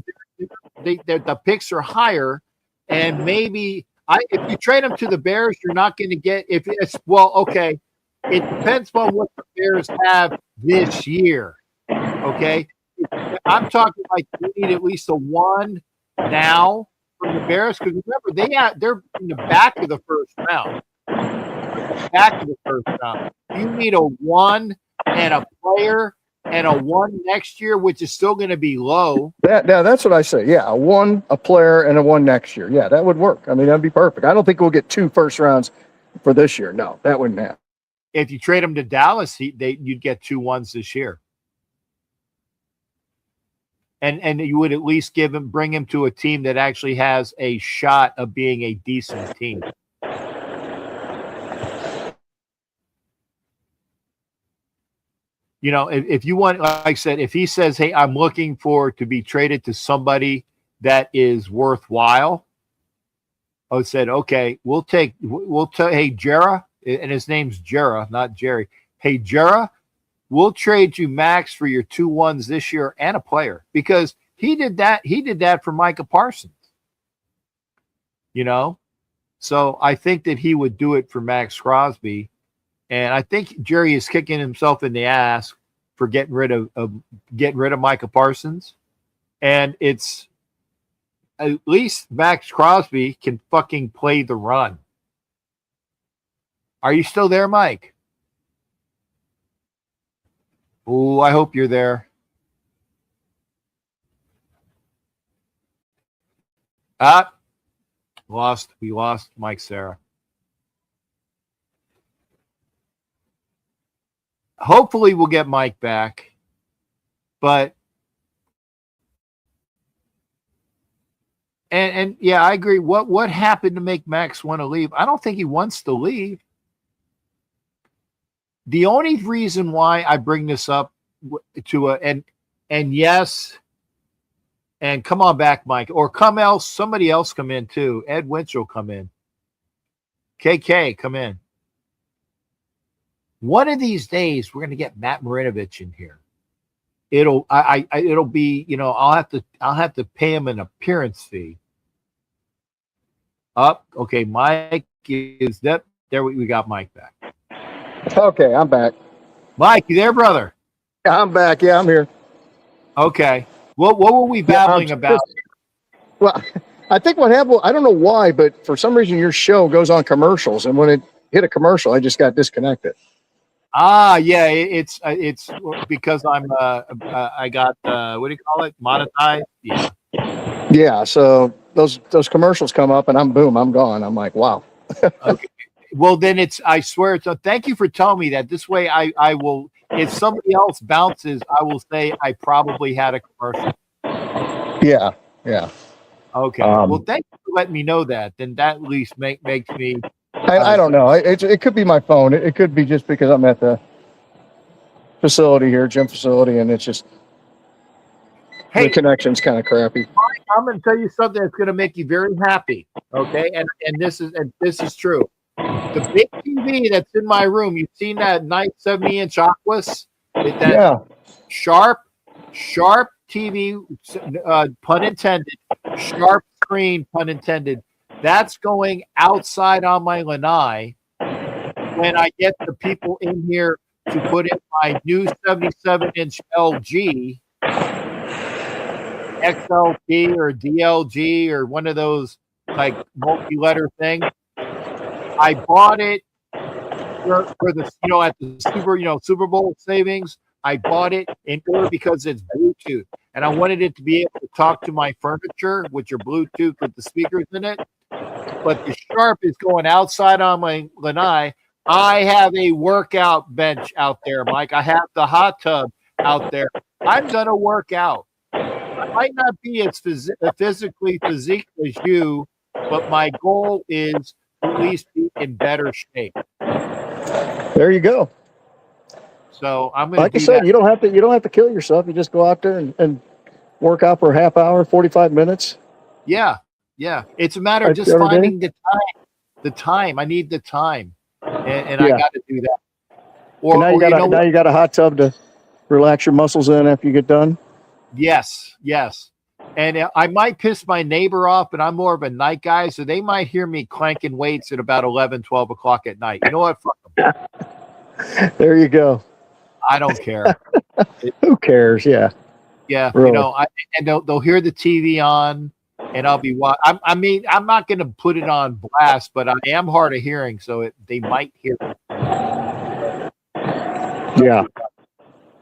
the picks are higher, and maybe if you trade them to the Bears, you're not going to get if it's well, okay. It depends on what the Bears have this year. Okay. I'm talking like you need at least a one now from the Bears because remember they're in the back of the first round. Back of the first round. You need a one and a player and a one next year, which is still going to be low. That's what I say. Yeah, a player, and a one next year. Yeah, that would work. I mean, that'd be perfect. I don't think we'll get 2 first rounds for this year. No, that wouldn't happen. If you trade him to Dallas, you'd get 2 1s this year. And you would at least bring him to a team that actually has a shot of being a decent team. You know, if you want, like I said, if he says, "Hey, I'm looking to be traded to somebody that is worthwhile," I said, "Okay, hey, Jera," and his name's Jera, not Jerry. Hey, Jera, we'll trade you Max for your 2 1s this year and a player because he did that. He did that for Micah Parsons. You know, so I think that he would do it for Maxx Crosby. And I think Jerry is kicking himself in the ass for getting rid of Micah Parsons. And it's at least Maxx Crosby can fucking play the run. Are you still there, Mike? Oh, I hope you're there. We lost Mike Sarah. Hopefully we'll get Mike back, but and yeah, I agree. What happened to make Max want to leave? I don't think he wants to leave. The only reason why I bring this up and yes, and come on back, Mike, or somebody else come in too. Ed Winchell come in. KK come in. One of these days, we're going to get Matt Marinovich in here. It'll be, you know, I'll have to pay him an appearance fee. Okay, Mike is that there? We got Mike back. Okay, I'm back. Mike, you there, brother? Yeah, I'm back. Yeah, I'm here. Okay. What were we babbling about? Well, I think what happened, I don't know why, but for some reason your show goes on commercials, and when it hit a commercial, I just got disconnected. Yeah, it's because I got what do you call it? Monetized. Yeah. Yeah. So those commercials come up, and I'm gone. I'm like, wow. Okay. Well, then I swear it's thank you for telling me that. This way I will, if somebody else bounces, I will say I probably had a commercial. Yeah. Yeah. Okay. Well, thank you for letting me know that. Then that at least makes me. I don't know. It could be my phone. It could be just because I'm at the facility here, gym facility, and it's just the connection's kind of crappy. I'm going to tell you something that's going to make you very happy. Okay, and this is true. The big TV that's in my room. You've seen that nice 70-inch Aquas? Sharp TV, pun intended. Sharp screen, pun intended. That's going outside on my lanai when I get the people in here to put in my new 77-inch LG, XLG or DLG or one of those like multi-letter things. I bought it for the at the Super Bowl savings. I bought it in order because it's Bluetooth, and I wanted it to be able to talk to my furniture, which are Bluetooth with the speakers in it. But the Sharp is going outside on my lanai. I have a workout bench out there, Mike. I have the hot tub out there. I'm gonna work out. I might not be as physically physique as you, but my goal is to at least be in better shape. There you go. So I'm gonna Like I do said, that. you don't have to kill yourself. You just go out there and work out for a half hour, 45 minutes. Yeah, yeah. It's a matter of just Every day. finding the time. The time. I need the time, and I Yeah. got to do that. And now Or you know, you got a hot tub to relax your muscles in after you get done. yes, yes. And I might piss my neighbor off, but I'm more of a night guy, so they might hear me clanking weights at about 11, 12 o'clock at night. You know what? Fuck them. There you go. I don't care. Who cares? Yeah. Yeah, Really. you know, and they'll hear the TV on, and I'll be I mean, I'm not going to put it on blast, but I am hard of hearing, so they might hear it. Yeah.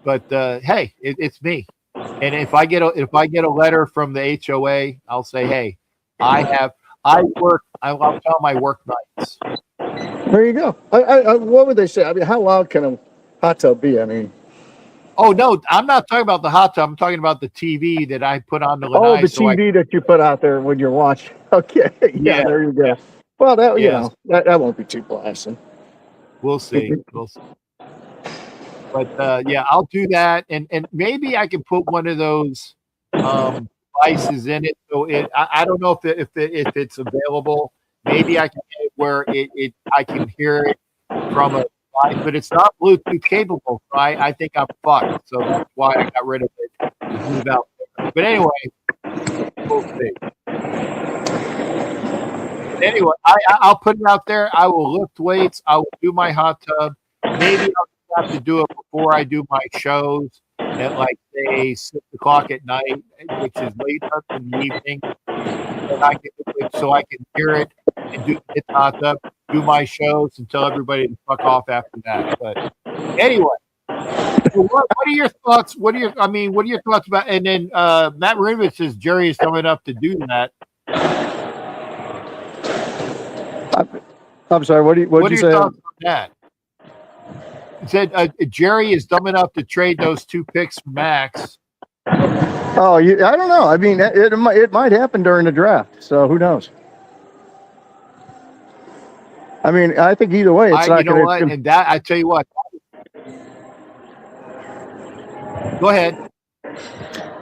But hey, it's me. And if I get a letter from the HOA, I'll say, hey, I'll tell my work nights. There you go. What would they say? I mean, how loud can a hot tub be? I mean, Oh no, I'm not talking about the hot tub. I'm talking about the TV that I put on the oh, lanai. the TV that you put out there when you're watching. Okay. Yeah. There you go. Yeah. Well, that you Yes. know that won't be too blasting. We'll see. We'll see. But yeah, I'll do that, and maybe I can put one of those devices in it. So I don't know if it's available. Maybe I can get it where I can hear it from a device, but it's not Bluetooth capable. So I think I'm fucked. So that's why I got rid of it. To move out there. But anyway, we'll see. Anyway, I'll put it out there. I will lift weights. I will do my hot tub. Maybe I'll have to do it before I do my shows at like say 6 o'clock at night, which is late in the evening. And so I can hear it and do the hot tub, do my shows, and tell everybody to fuck off after that. But anyway, what are your thoughts? What are your thoughts about? And then Matt Marinovich says Jerry is coming up to do that. I'm sorry. What did you say? What are your thoughts on that? He said Jerry is dumb enough to trade those 2 picks for Maxx. Oh, I don't know. I mean, it might happen during the draft. So who knows? I mean, I think either way, it's not You know gonna, what? And that I tell you what. Go ahead.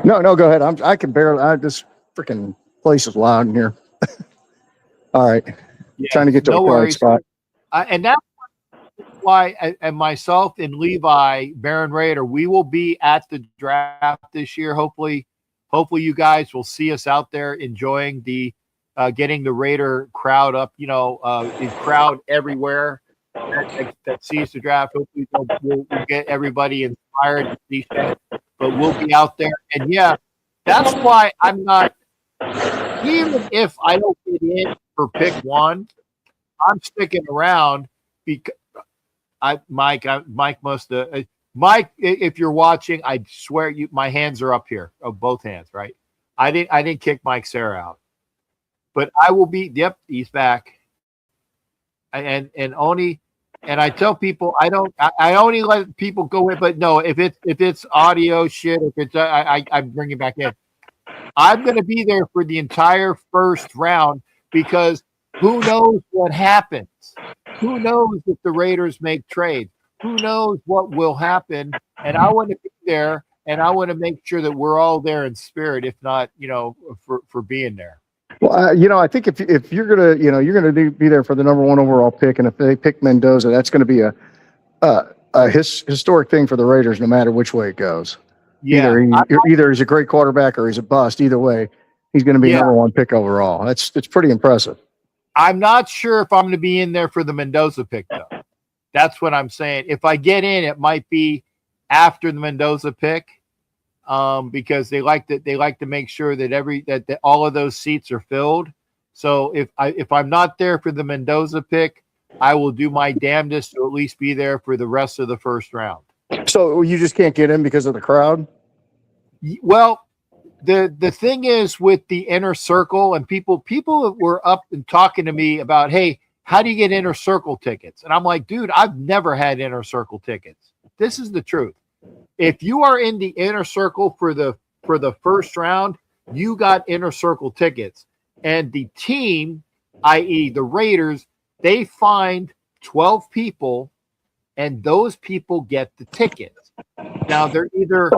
No, go ahead. I can barely. This freaking place is loud in here. All right. Yeah, Trying to get to a quiet spot. And that's why, and myself and Levi, Baron Raider, we will be at the draft this year. Hopefully you guys will see us out there enjoying the getting the Raider crowd up. You know, the crowd everywhere that sees the draft. Hopefully we'll get everybody inspired to see that. But we'll be out there, and yeah, that's why I'm not. Even if I don't get in for pick 1, I'm sticking around because Mike must Mike, if you're watching, I swear my hands are up here, both hands, right? I didn't kick Mike Sarah out, but I will be. Yep, he's back, and I tell people I only let people go in, but no, if it's audio shit, if it's I bring it back in. I'm going to be there for the entire first round because who knows what happens? Who knows if the Raiders make trades? Who knows what will happen? And I want to be there, and I want to make sure that we're all there in spirit, if not, for being there. Well, I think if you're gonna, you're gonna be there for the number 1 overall pick, and if they pick Mendoza, that's going to be a historic thing for the Raiders, no matter which way it goes. Yeah, either he's a great quarterback or he's a bust. Either way, he's going to be number 1 pick overall. It's pretty impressive. I'm not sure if I'm going to be in there for the Mendoza pick, though. That's what I'm saying. If I get in, it might be after the Mendoza pick, because they like to make sure that all of those seats are filled. So if I'm not there for the Mendoza pick, I will do my damnedest to at least be there for the rest of the first round. So you just can't get in because of the crowd? Well, the thing is with the inner circle and people were up and talking to me about, hey, how do you get inner circle tickets? And I'm like, dude, I've never had inner circle tickets. This is the truth. If you are in the inner circle for the first round, you got inner circle tickets. And the team, i.e. the Raiders, they find 12 people, and those people get the tickets. Now, they're either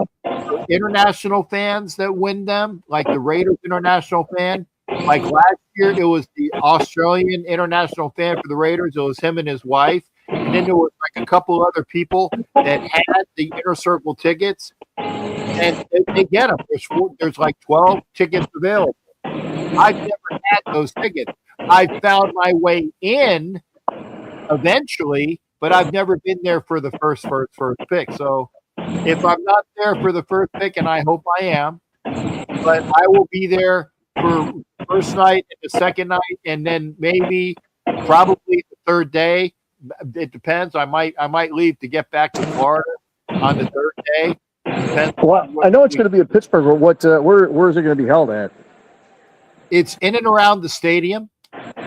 international fans that win them, like the Raiders international fan. Like last year, it was the Australian international fan for the Raiders. It was him and his wife. And then there was like a couple other people that had the inner circle tickets, and they get them. There's like 12 tickets available. I've never had those tickets. I found my way in eventually, but I've never been there for the first pick. So if I'm not there for the first pick, and I hope I am, but I will be there for the first night and the second night, and then maybe probably the third day. It depends. I might leave to get back to Florida on the third day. Well, I know it's going to be in Pittsburgh. But where is it going to be held at? It's in and around the stadium.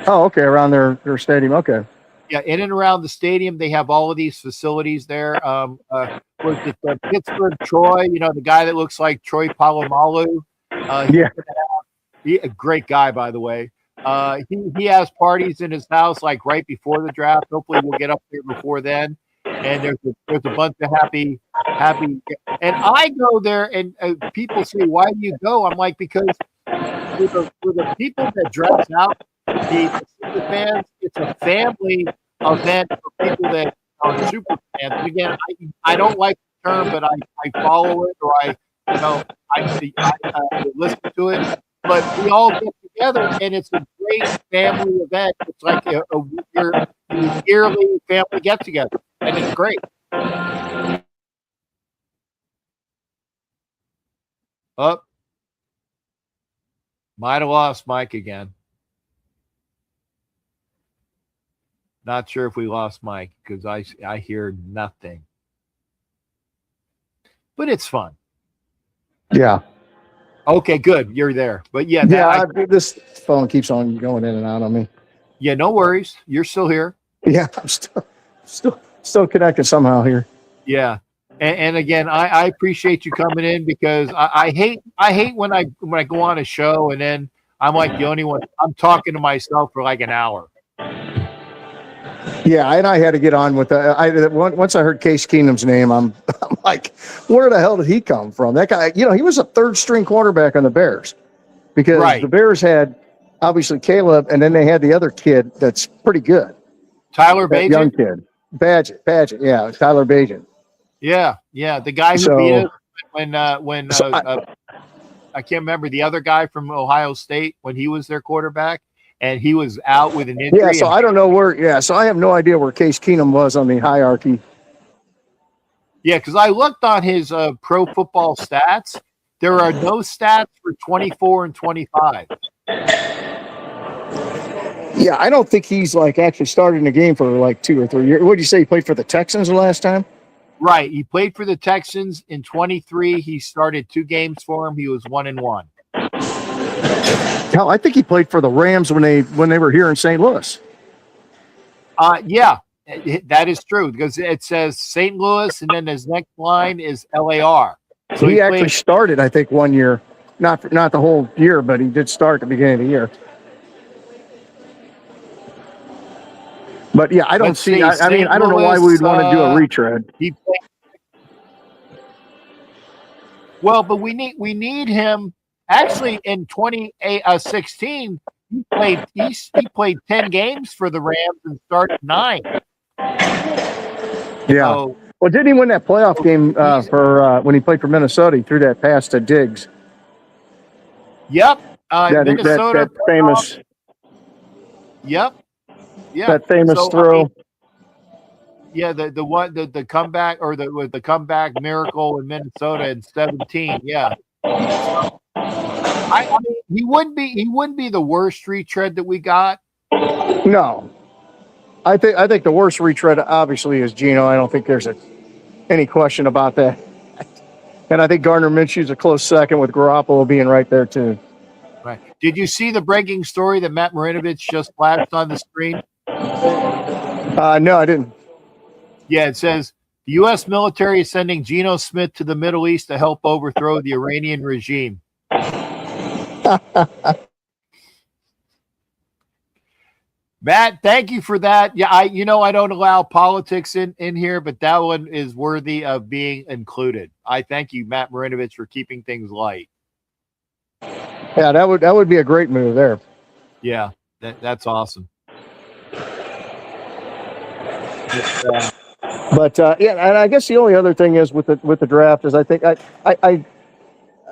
Oh, okay, around their stadium. Okay. Yeah, in and around the stadium, they have all of these facilities there. Was it Pittsburgh Troy? You know, the guy that looks like Troy Polamalu. Yeah. He a great guy, by the way. He has parties in his house like right before the draft. Hopefully, we'll get up there before then. And there's a bunch of happy. And I go there, and people say, "Why do you go?" I'm like, because for the people that dress out, the super fans, it's a family event for people that are super fans. And again, I don't like the term, but I follow it, or I listen to it. But we all get together, and it's a great family event. It's like a yearly family get together, and it's great. Up. Might have lost Mike again. Not sure if we lost Mike because I hear nothing. But it's fun. Yeah. Okay, good. You're there. But yeah. This phone keeps on going in and out on me. Yeah, no worries. You're still here. Yeah, I'm still connected somehow here. Yeah. And again, I appreciate you coming in because I hate when I go on a show and then I'm like the only one. I'm talking to myself for like an hour. Yeah, and I had to get on with once I heard Case Keenum's name, I'm like, where the hell did he come from? That guy, he was a third string quarterback on the Bears because the Bears had obviously Caleb, and then they had the other kid that's pretty good. Tyler Bagent? Young kid. Badgett, yeah, Tyler Bagent. Yeah, the guy who beat us when I can't remember the other guy from Ohio State when he was their quarterback. And he was out with an injury. Yeah, so I don't know where. Yeah, so I have no idea where Case Keenum was on the hierarchy. Yeah, because I looked on his pro football stats. There are no stats for 24 and 25. Yeah, I don't think he's like actually started in the game for like 2 or 3 years. What did you say? He played for the Texans the last time? Right. He played for the Texans in 23. He started 2 games for him. He was 1-1. Hell, I think he played for the Rams when they were here in St. Louis. Yeah, that is true because it says St. Louis, and then his next line is LAR. So he actually started, I think, 1 year, not the whole year, but he did start at the beginning of the year. But yeah, I don't see. I mean, I don't know why we'd want to do a retread. Well, but we need him. Actually, in 2016, he played 10 games for the Rams and started 9. Yeah. So, well, didn't he win that playoff game for when he played for Minnesota? He threw that pass to Diggs. Yep. Minnesota. That famous. Yep. Yeah. That famous throw. The comeback or the comeback miracle in Minnesota in 17. Yeah. I mean, he wouldn't be the worst retread that we got. No, I think the worst retread obviously is Geno. I don't think there's any question about that. And I think Gardner Minshew's a close second with Garoppolo being right there too. Right. Did you see the breaking story that Matt Marinovich just flashed on the screen? No, I didn't. Yeah, it says the U.S. military is sending Geno Smith to the Middle East to help overthrow the Iranian regime. Matt, thank you for that. Yeah, I don't allow politics in here, but that one is worthy of being included. I thank you, Matt Marinovich, for keeping things light. Yeah, that would be a great move there. Yeah, that's awesome. But yeah, and I guess the only other thing is with the draft is I think I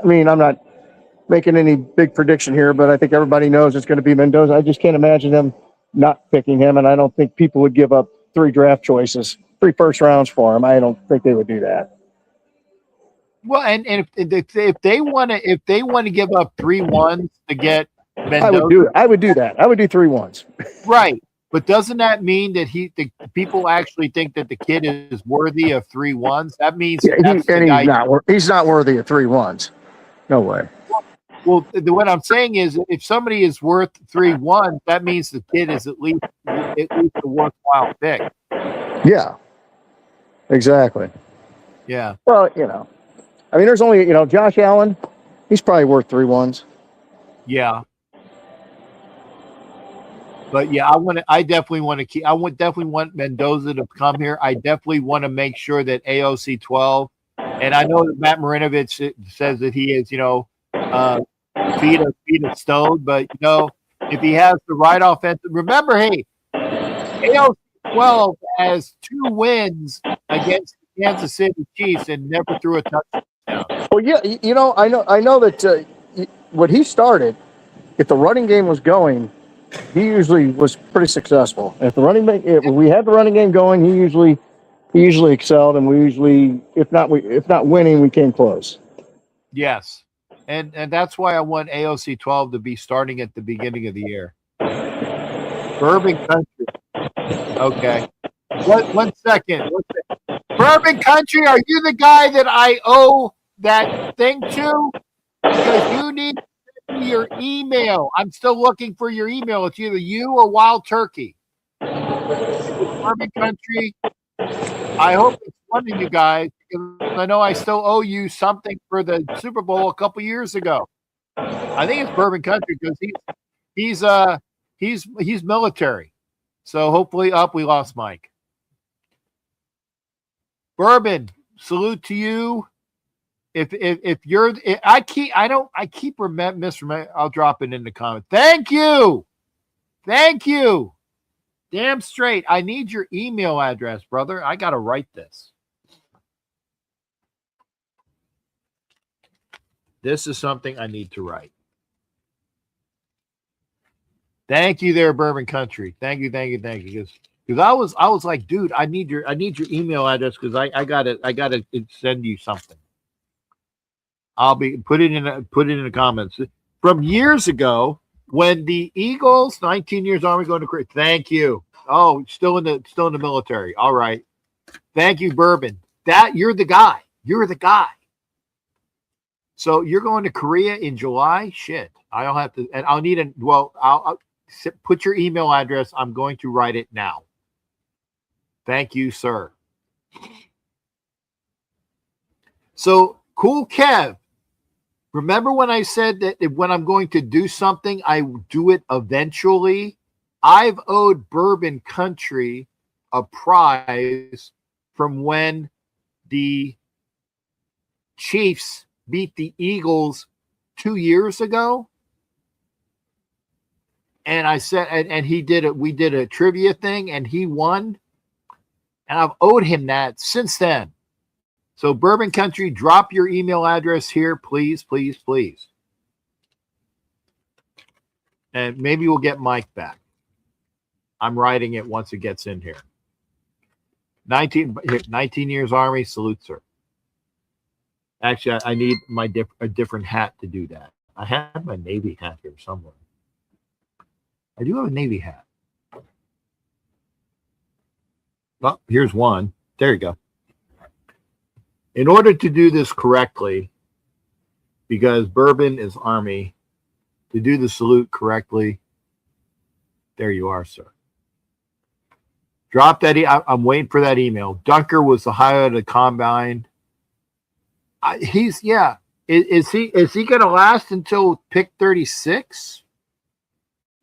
mean, I'm not making any big prediction here, but I think everybody knows it's going to be Mendoza. I just can't imagine them not picking him, and I don't think people would give up 3 draft choices, 3 first rounds for him. I don't think they would do that. Well, and if they want to give up 3 1s to get Mendoza, I would do that. I would do 3 1s. Right. But doesn't that mean that the people actually think that the kid is worthy of 3 1s? That means he's not worthy of 3 1s. No way. Well, what I'm saying is, if somebody is worth 3 1s, that means the kid is at least a worthwhile pick. Yeah. Exactly. Yeah. Well, I mean, there's only Josh Allen. He's probably worth 3 1s. Yeah. But yeah, I definitely want to keep. I would definitely want Mendoza to come here. I definitely want to make sure that AOC 12, and I know that Matt Marinovich says that he is, feet of stone. But if he has the right offensive, remember, hey, AOC 12 has 2 wins against the Kansas City Chiefs and never threw a touchdown. Well, yeah, I know that what he started, if the running game was going, he usually was pretty successful. If we had the running game going, he usually excelled, and we usually, if not winning, we came close. Yes, and that's why I want AOC 12 to be starting at the beginning of the year. Bourbon Country. Okay. One second. Bourbon Country, are you the guy that I owe that thing to? Because you need to send me your email. I'm still looking for your email. It's either you or Wild Turkey. Bourbon Country. I hope it's one of you guys, because I know I still owe you something for the Super Bowl a couple years ago. I think it's Bourbon Country because he's military. So hopefully, we lost Mike. Bourbon, salute to you. If you're, I keep misremembering. I'll drop it in the comment. Thank you. Damn straight. I need your email address, brother. I got to write this. This is something I need to write. Thank you there, Bourbon Country. Thank you. Because I was like, dude, I need your email address because I gotta send you something. I'll put it in the comments from years ago when the Eagles 19 years Army going to create. Thank you. Oh, still in the military. All right. Thank you, Bourbon. That you're the guy. So you're going to Korea in July? Shit. I'll have to, and I'll need I'll put your email address. I'm going to write it now. Thank you, sir. So, Cool Kev, remember when I said that when I'm going to do something, I do it eventually? I've owed Bourbon Country a prize from when the Chiefs beat the Eagles 2 years ago. And I said, and he did it. We did a trivia thing and he won. And I've owed him that since then. So Bourbon Country, drop your email address here, please. And maybe we'll get Mike back. I'm writing it once it gets in here. 19 years Army, salute, sir. Actually, I need a different hat to do that. I have my Navy hat here somewhere. I do have a Navy hat. Oh, here's one. There you go. In order to do this correctly, because Bourbon is Army, to do the salute correctly, there you are, sir. Drop that. I'm waiting for that email. Dunker was the highlight of the combine. Is he going to last until pick 36?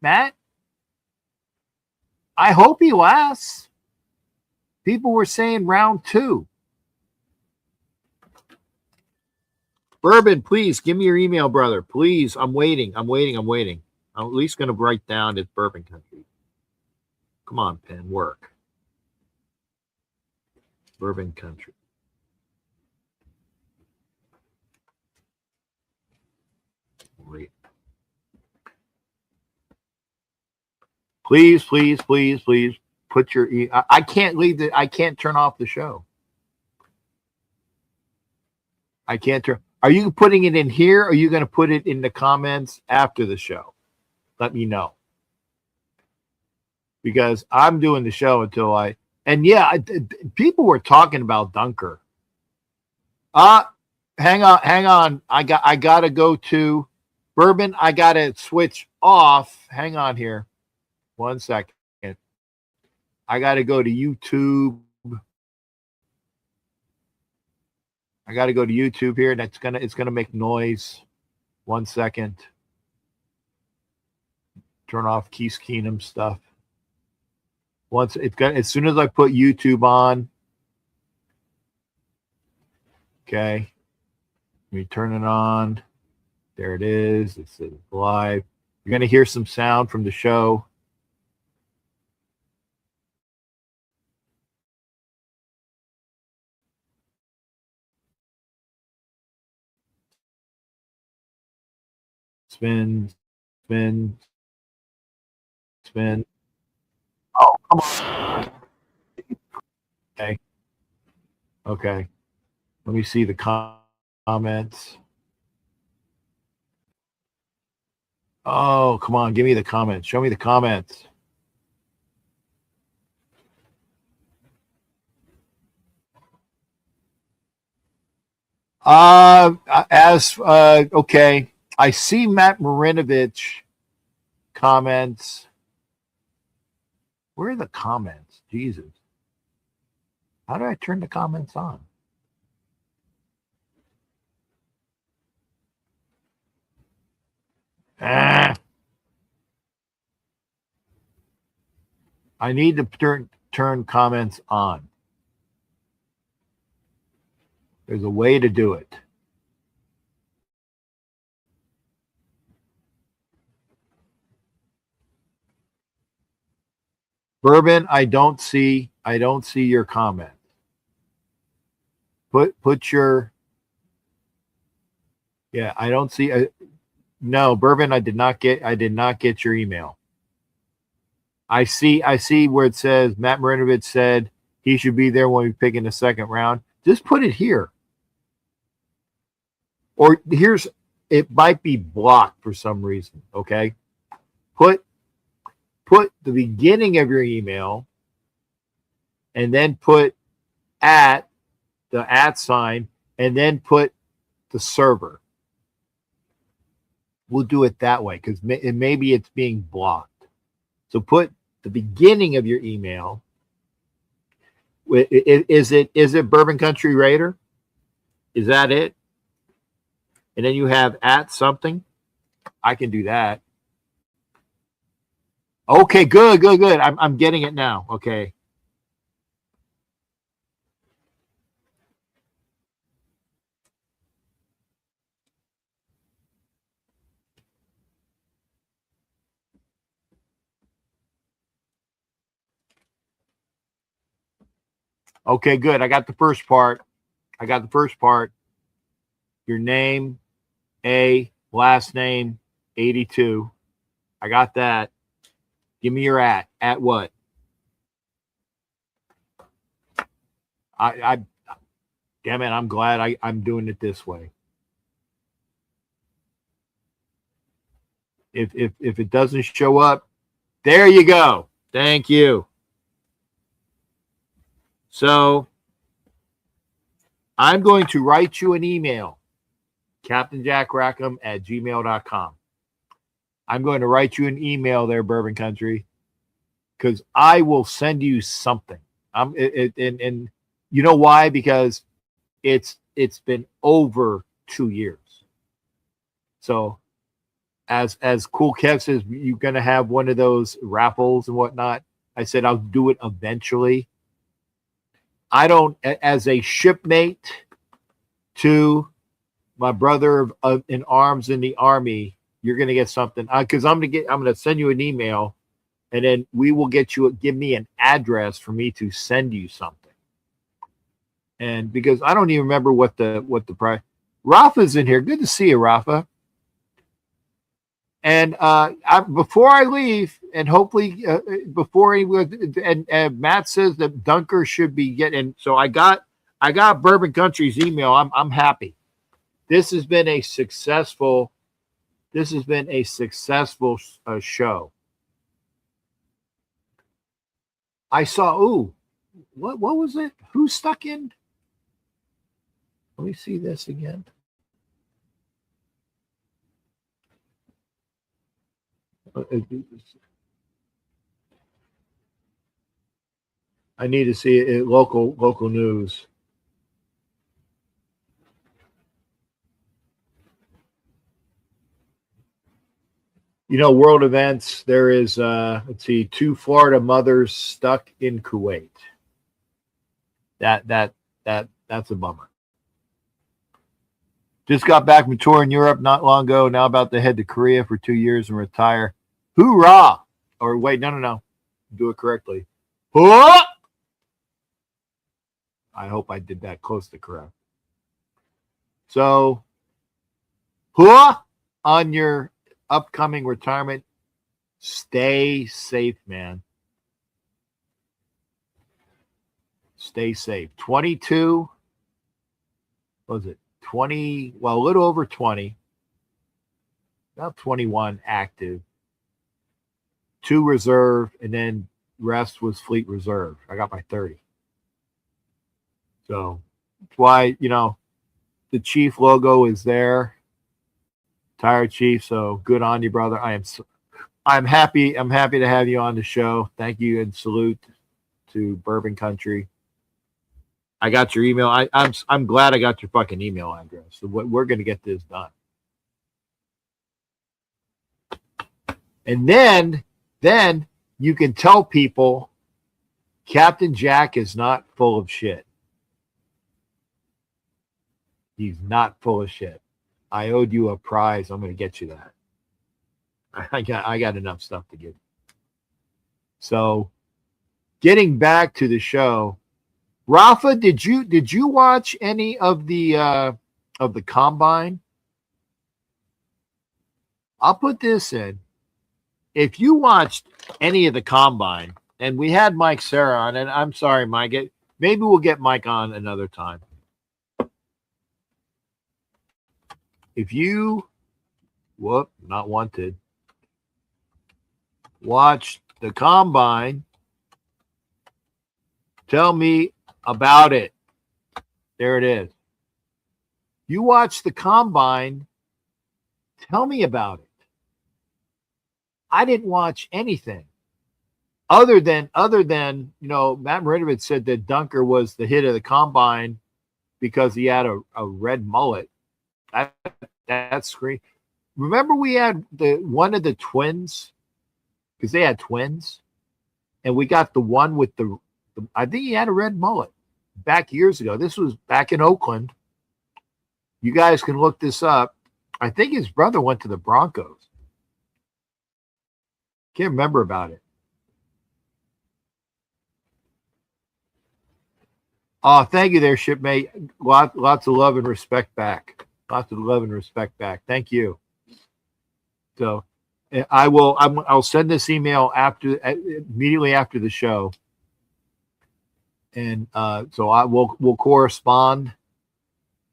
Matt? I hope he lasts. People were saying round 2. Bourbon, please give me your email, brother. Please. I'm waiting. I'm at least going to write down it's Bourbon Country. Come on, pen, work. Bourbon Country. Wait. Please put your I can't leave the. I can't turn off the show. I can't turn. Are you putting it in here, or are you going to put it in the comments after the show? Let me know. Because I'm doing the show until people were talking about Dunker. Hang on. I got to go to Bourbon. I got to switch off. Hang on here. 1 second. I got to go to YouTube. I got to go to YouTube here. It's gonna make noise. 1 second. Turn off Keith Keenum stuff. As soon as I put YouTube on. Okay. Let me turn it on. There it is. It's live. You're gonna hear some sound from the show. Spin. Oh, come on. Okay. Let me see the comments. Oh, come on. Give me the comments. Show me the comments. Okay. I see Matt Marinovich comments. Where are the comments? Jesus. How do I turn the comments on? I need to turn comments on. There's a way to do it. Bourbon, I don't see your comment. Put your. Yeah, I don't see. No, Bourbon, I did not get your email. I see where it says Matt Marinovich said he should be there when we pick in the second round. Just put it here. Or it might be blocked for some reason. Okay. Put the beginning of your email and then put the @ sign, and then put the server. We'll do it that way because maybe it's being blocked. So put the beginning of your email. Is it Bourbon Country Raider? Is that it? And then you have @ something. I can do that. Okay, good. I'm getting it now. Okay. Okay, good. I got the first part. Your name, last name, 82. I got that. Give me your @ what? I damn it, I'm glad I'm doing it this way. If it doesn't show up, there you go. Thank you. So I'm going to write you an email, CaptainJackRackham@gmail.com. I'm going to write you an email there, Bourbon Country. because I will send you something. And you know why? Because it's been over 2 years. So as Cool Kev says, you're gonna have one of those raffles and whatnot. I said I'll do it eventually. I don't, as a shipmate to my brother in arms in the Army, you're gonna get something because I'm gonna send you an email, and then we will give me an address for me to send you something. And because I don't even remember what the price. Rafa's in here. Good to see you, Rafa. And before I leave, and hopefully before and Matt says that Dunker should be getting. So I got Bourbon Country's email. I'm happy. This has been a successful. This has been a successful show. I saw. Ooh, what was it? Who stuck in? Let me see this again. I need to see it local news. You know, world events. There is let's see, 2 Florida mothers stuck in Kuwait. That's a bummer. Just got back from tour in Europe not long ago. Now about to head to Korea for 2 years and retire. Hoorah! Or wait, no. Do it correctly. Hoorah! I hope I did that close to correct. So, hoorah on your upcoming retirement. Stay safe, man. Stay safe. 22. What was it? 20, well, a little over 20, about 21 active, 2 reserve, and then rest was fleet reserve. I got my 30. So that's why, you know, the Chief logo is there. Tired Chief. So good on you, brother. I'm happy to have you on the show. Thank you and salute to Bourbon Country. I got your email. I'm glad I got your fucking email address. So we're going to get this done. And then you can tell people Captain Jack is not full of shit. He's not full of shit. I owed you a prize. I'm going to get you that. I got enough stuff to give. So getting back to the show, Rafa, did you watch any of the combine? I'll put this in. If you watched any of the combine, and we had Mike Sarah on, and I'm sorry, Mike, maybe we'll get Mike on another time. If you, not wanted, watch the combine, tell me about it. There it is. You watch the combine, tell me about it. I didn't watch anything other than you know, Matt Marinovich said that Dunker was the hit of the combine because he had a red mullet. That's great. Remember we had one of the twins, because they had twins, and we got the one with the I think he had a red mullet back years ago. This was back in Oakland. You guys can look this up. I think his brother went to the Broncos. Can't remember about it. Oh, thank you there, shipmate. Lots of love and respect back. Lots of love and respect back. Thank you. So I'll send this email immediately after the show. And so we'll correspond,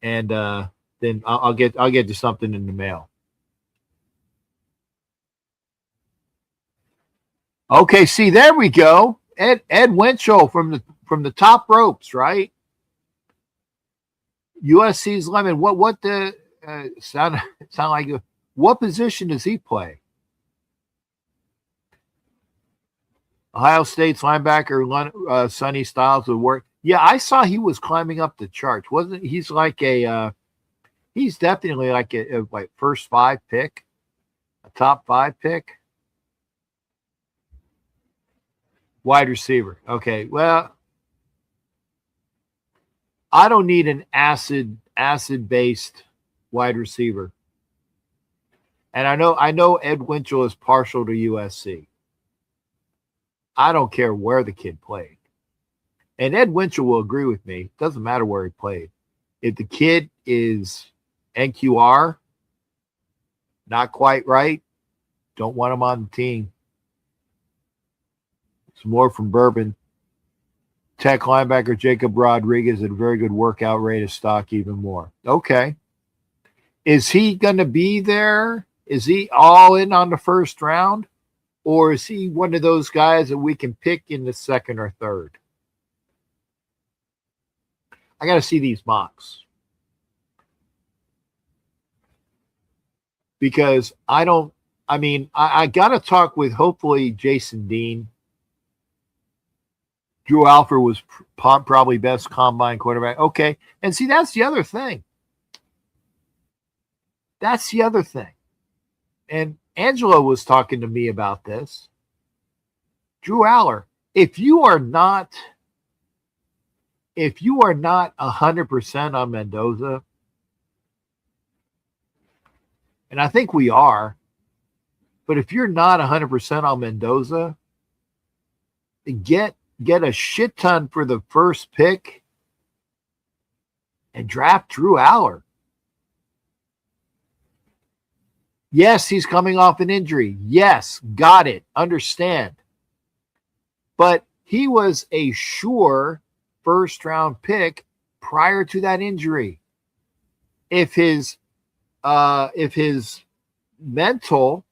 and then I'll get you something in the mail. Okay, see, there we go. Ed Winchell from the top ropes, right? USC's Lemon. What the sound like? What position does he play? Ohio State's linebacker Sonny Styles would work. Yeah, I saw he was climbing up the charts. Wasn't he's like a he's definitely like a like first 5 pick, a top 5 pick. Wide receiver. Okay, well, I don't need an acid based wide receiver. And I know Ed Winchell is partial to USC. I don't care where the kid played. And Ed Winchell will agree with me. It doesn't matter where he played. If the kid is NQR, not quite right, don't want him on the team. Some more from Bourbon. Tech linebacker Jacob Rodriguez had a very good workout rate of stock even more. Okay. Is he going to be there? Is he all in on the first round? Or is he one of those guys that we can pick in the second or third? I got to see these mocks. Because I got to talk with hopefully Jason Dean. Drew Alford was probably best combine quarterback. Okay. And see, that's the other thing. That's the other thing. And Angela was talking to me about this. Drew Aller, if you are not 100% on Mendoza, and I think we are, but if you're not 100% on Mendoza, get a shit ton for the first pick and draft Drew Aller. Yes, he's coming off an injury. Yes, got it. Understand. But he was a sure first-round pick prior to that injury. If his mental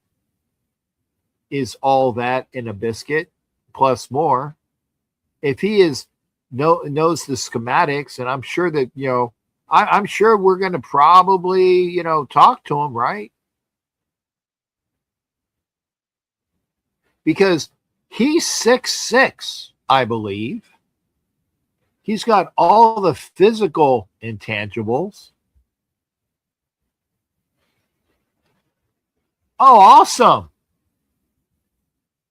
is all that in a biscuit, plus more, if he knows the schematics, and I'm sure that I'm sure we're going to probably talk to him, right? Because he's 6'6", I believe. He's got all the physical intangibles. Oh, awesome.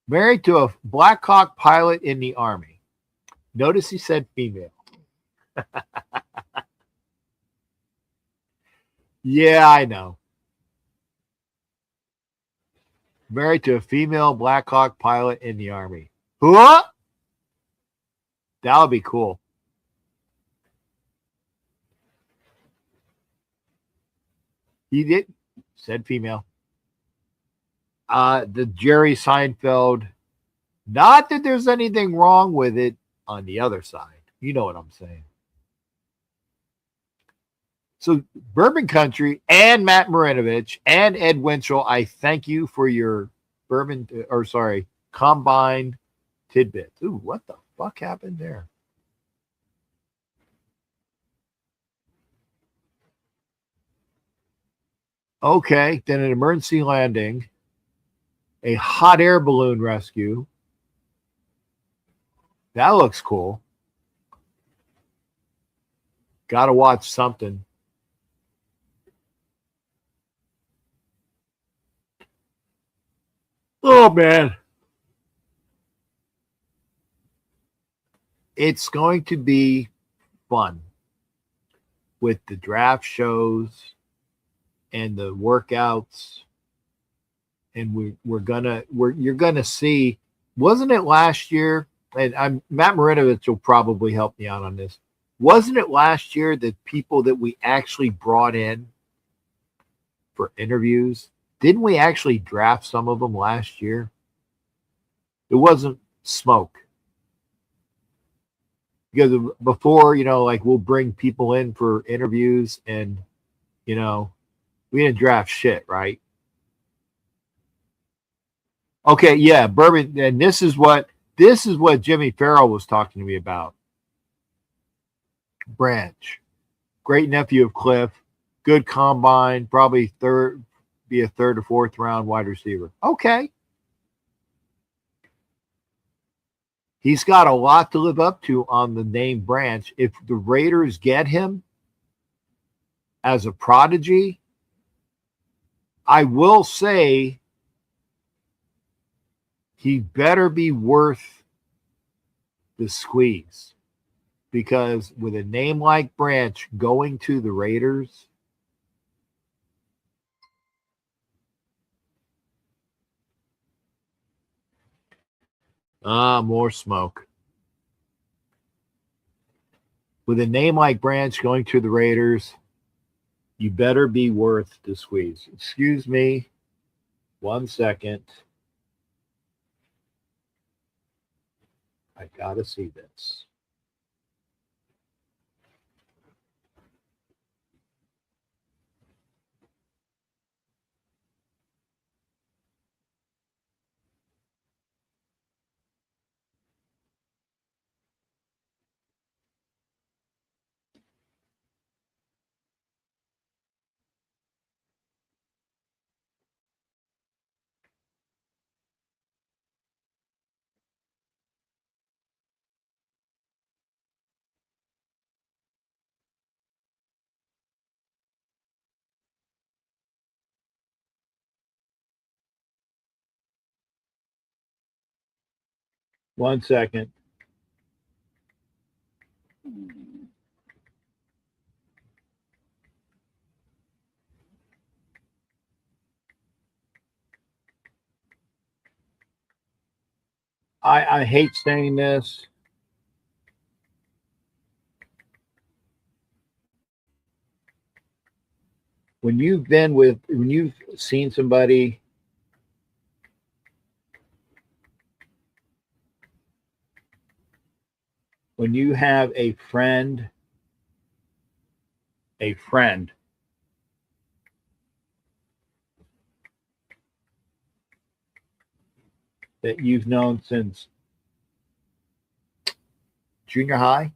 Married to a Black Hawk pilot in the Army. Notice he said female. Yeah, I know. Married to a female Black Hawk pilot in the Army. What? That would be cool. He did. Said female. The Jerry Seinfeld. Not that there's anything wrong with it on the other side. You know what I'm saying. So Bourbon Country and Matt Marinovich and Ed Winchell, I thank you for your combined tidbits. Ooh, what the fuck happened there? Okay, then an emergency landing, a hot air balloon rescue. That looks cool. Got to watch something. Oh, man. It's going to be fun with the draft shows and the workouts. And you're gonna see, wasn't it last year? And Matt Marinovich will probably help me out on this. Wasn't it last year that people that we actually brought in for interviews, didn't we actually draft some of them last year? It wasn't smoke. Because before, like we'll bring people in for interviews and, we didn't draft shit, right? Okay, yeah, Bourbon, and this is what Jimmy Farrell was talking to me about. Branch, great nephew of Cliff, good combine, probably be a third or fourth round wide receiver. Okay. He's got a lot to live up to on the name Branch. If the Raiders get him as a prodigy, I will say he better be worth the squeeze, because with a name like Branch going to the Raiders, more smoke. With a name like Branch going to the Raiders, you better be worth the squeeze. Excuse me. 1 second. I gotta see this. One second. I hate saying this. When you've seen somebody when you have a friend that you've known since junior high,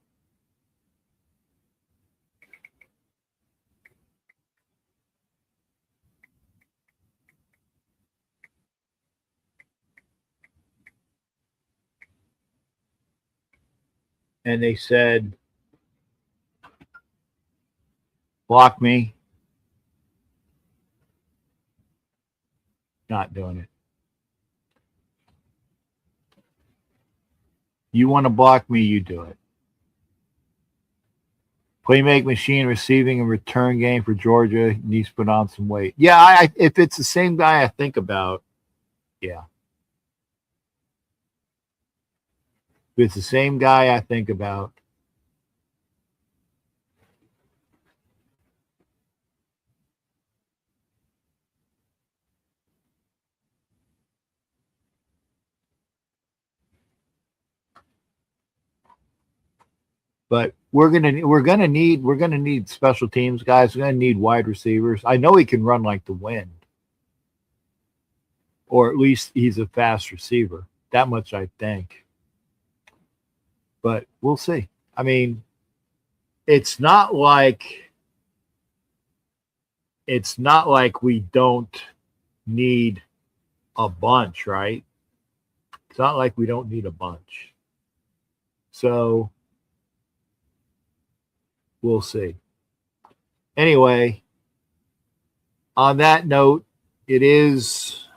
and they said, block me, not doing it. You want to block me, you do it. Playmaking machine, receiving and return game for Georgia, needs to put on some weight. Yeah, if it's the same guy I think about, yeah. If it's the same guy I think about, but we're gonna need special teams guys. We're gonna need wide receivers. I know he can run like the wind, or at least he's a fast receiver. That much I think. But we'll see. I mean, it's not like we don't need a bunch, right? It's not like we don't need a bunch. So we'll see. Anyway, on that note, it is,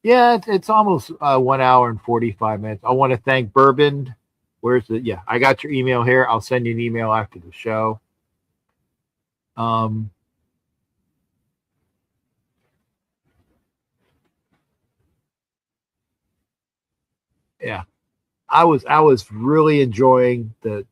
it's almost 1 hour and 45 minutes. I want to thank Bourbon. Where's the, yeah, I got your email here. I'll send you an email after the show. Yeah, I was really enjoying the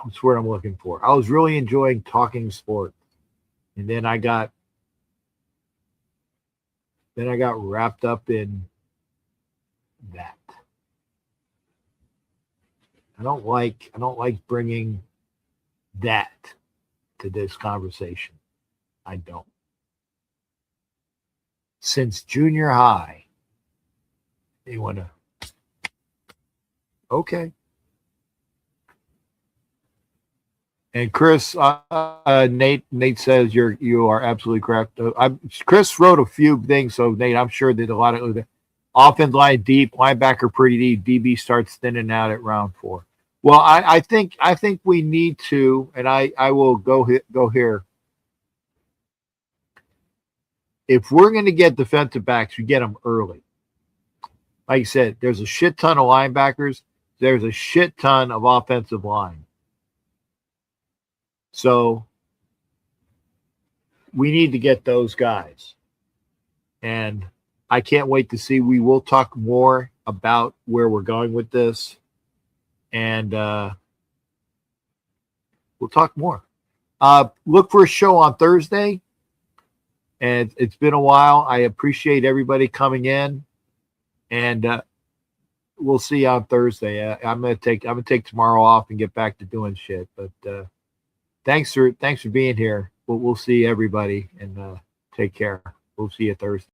what's word I'm looking for. I was really enjoying talking sports, and then I got wrapped up in that. I don't like bringing that to this conversation. I don't. Since junior high, they want to. Okay. And Chris, Nate says you are absolutely correct. Chris wrote a few things, so Nate, I'm sure that a lot of the offense line deep, linebacker pretty deep, DB starts thinning out at round 4. Well, I think we need to, and I will go here. If we're going to get defensive backs, we get them early. Like I said, there's a shit ton of linebackers. There's a shit ton of offensive line. So we need to get those guys. And I can't wait to see. We will talk more about where we're going with this. And we'll talk more. Look for a show on Thursday. And it's been a while. I appreciate everybody coming in. And we'll see you on Thursday. I'm gonna take tomorrow off and get back to doing shit. But thanks for being here. We'll see everybody, and take care. We'll see you Thursday.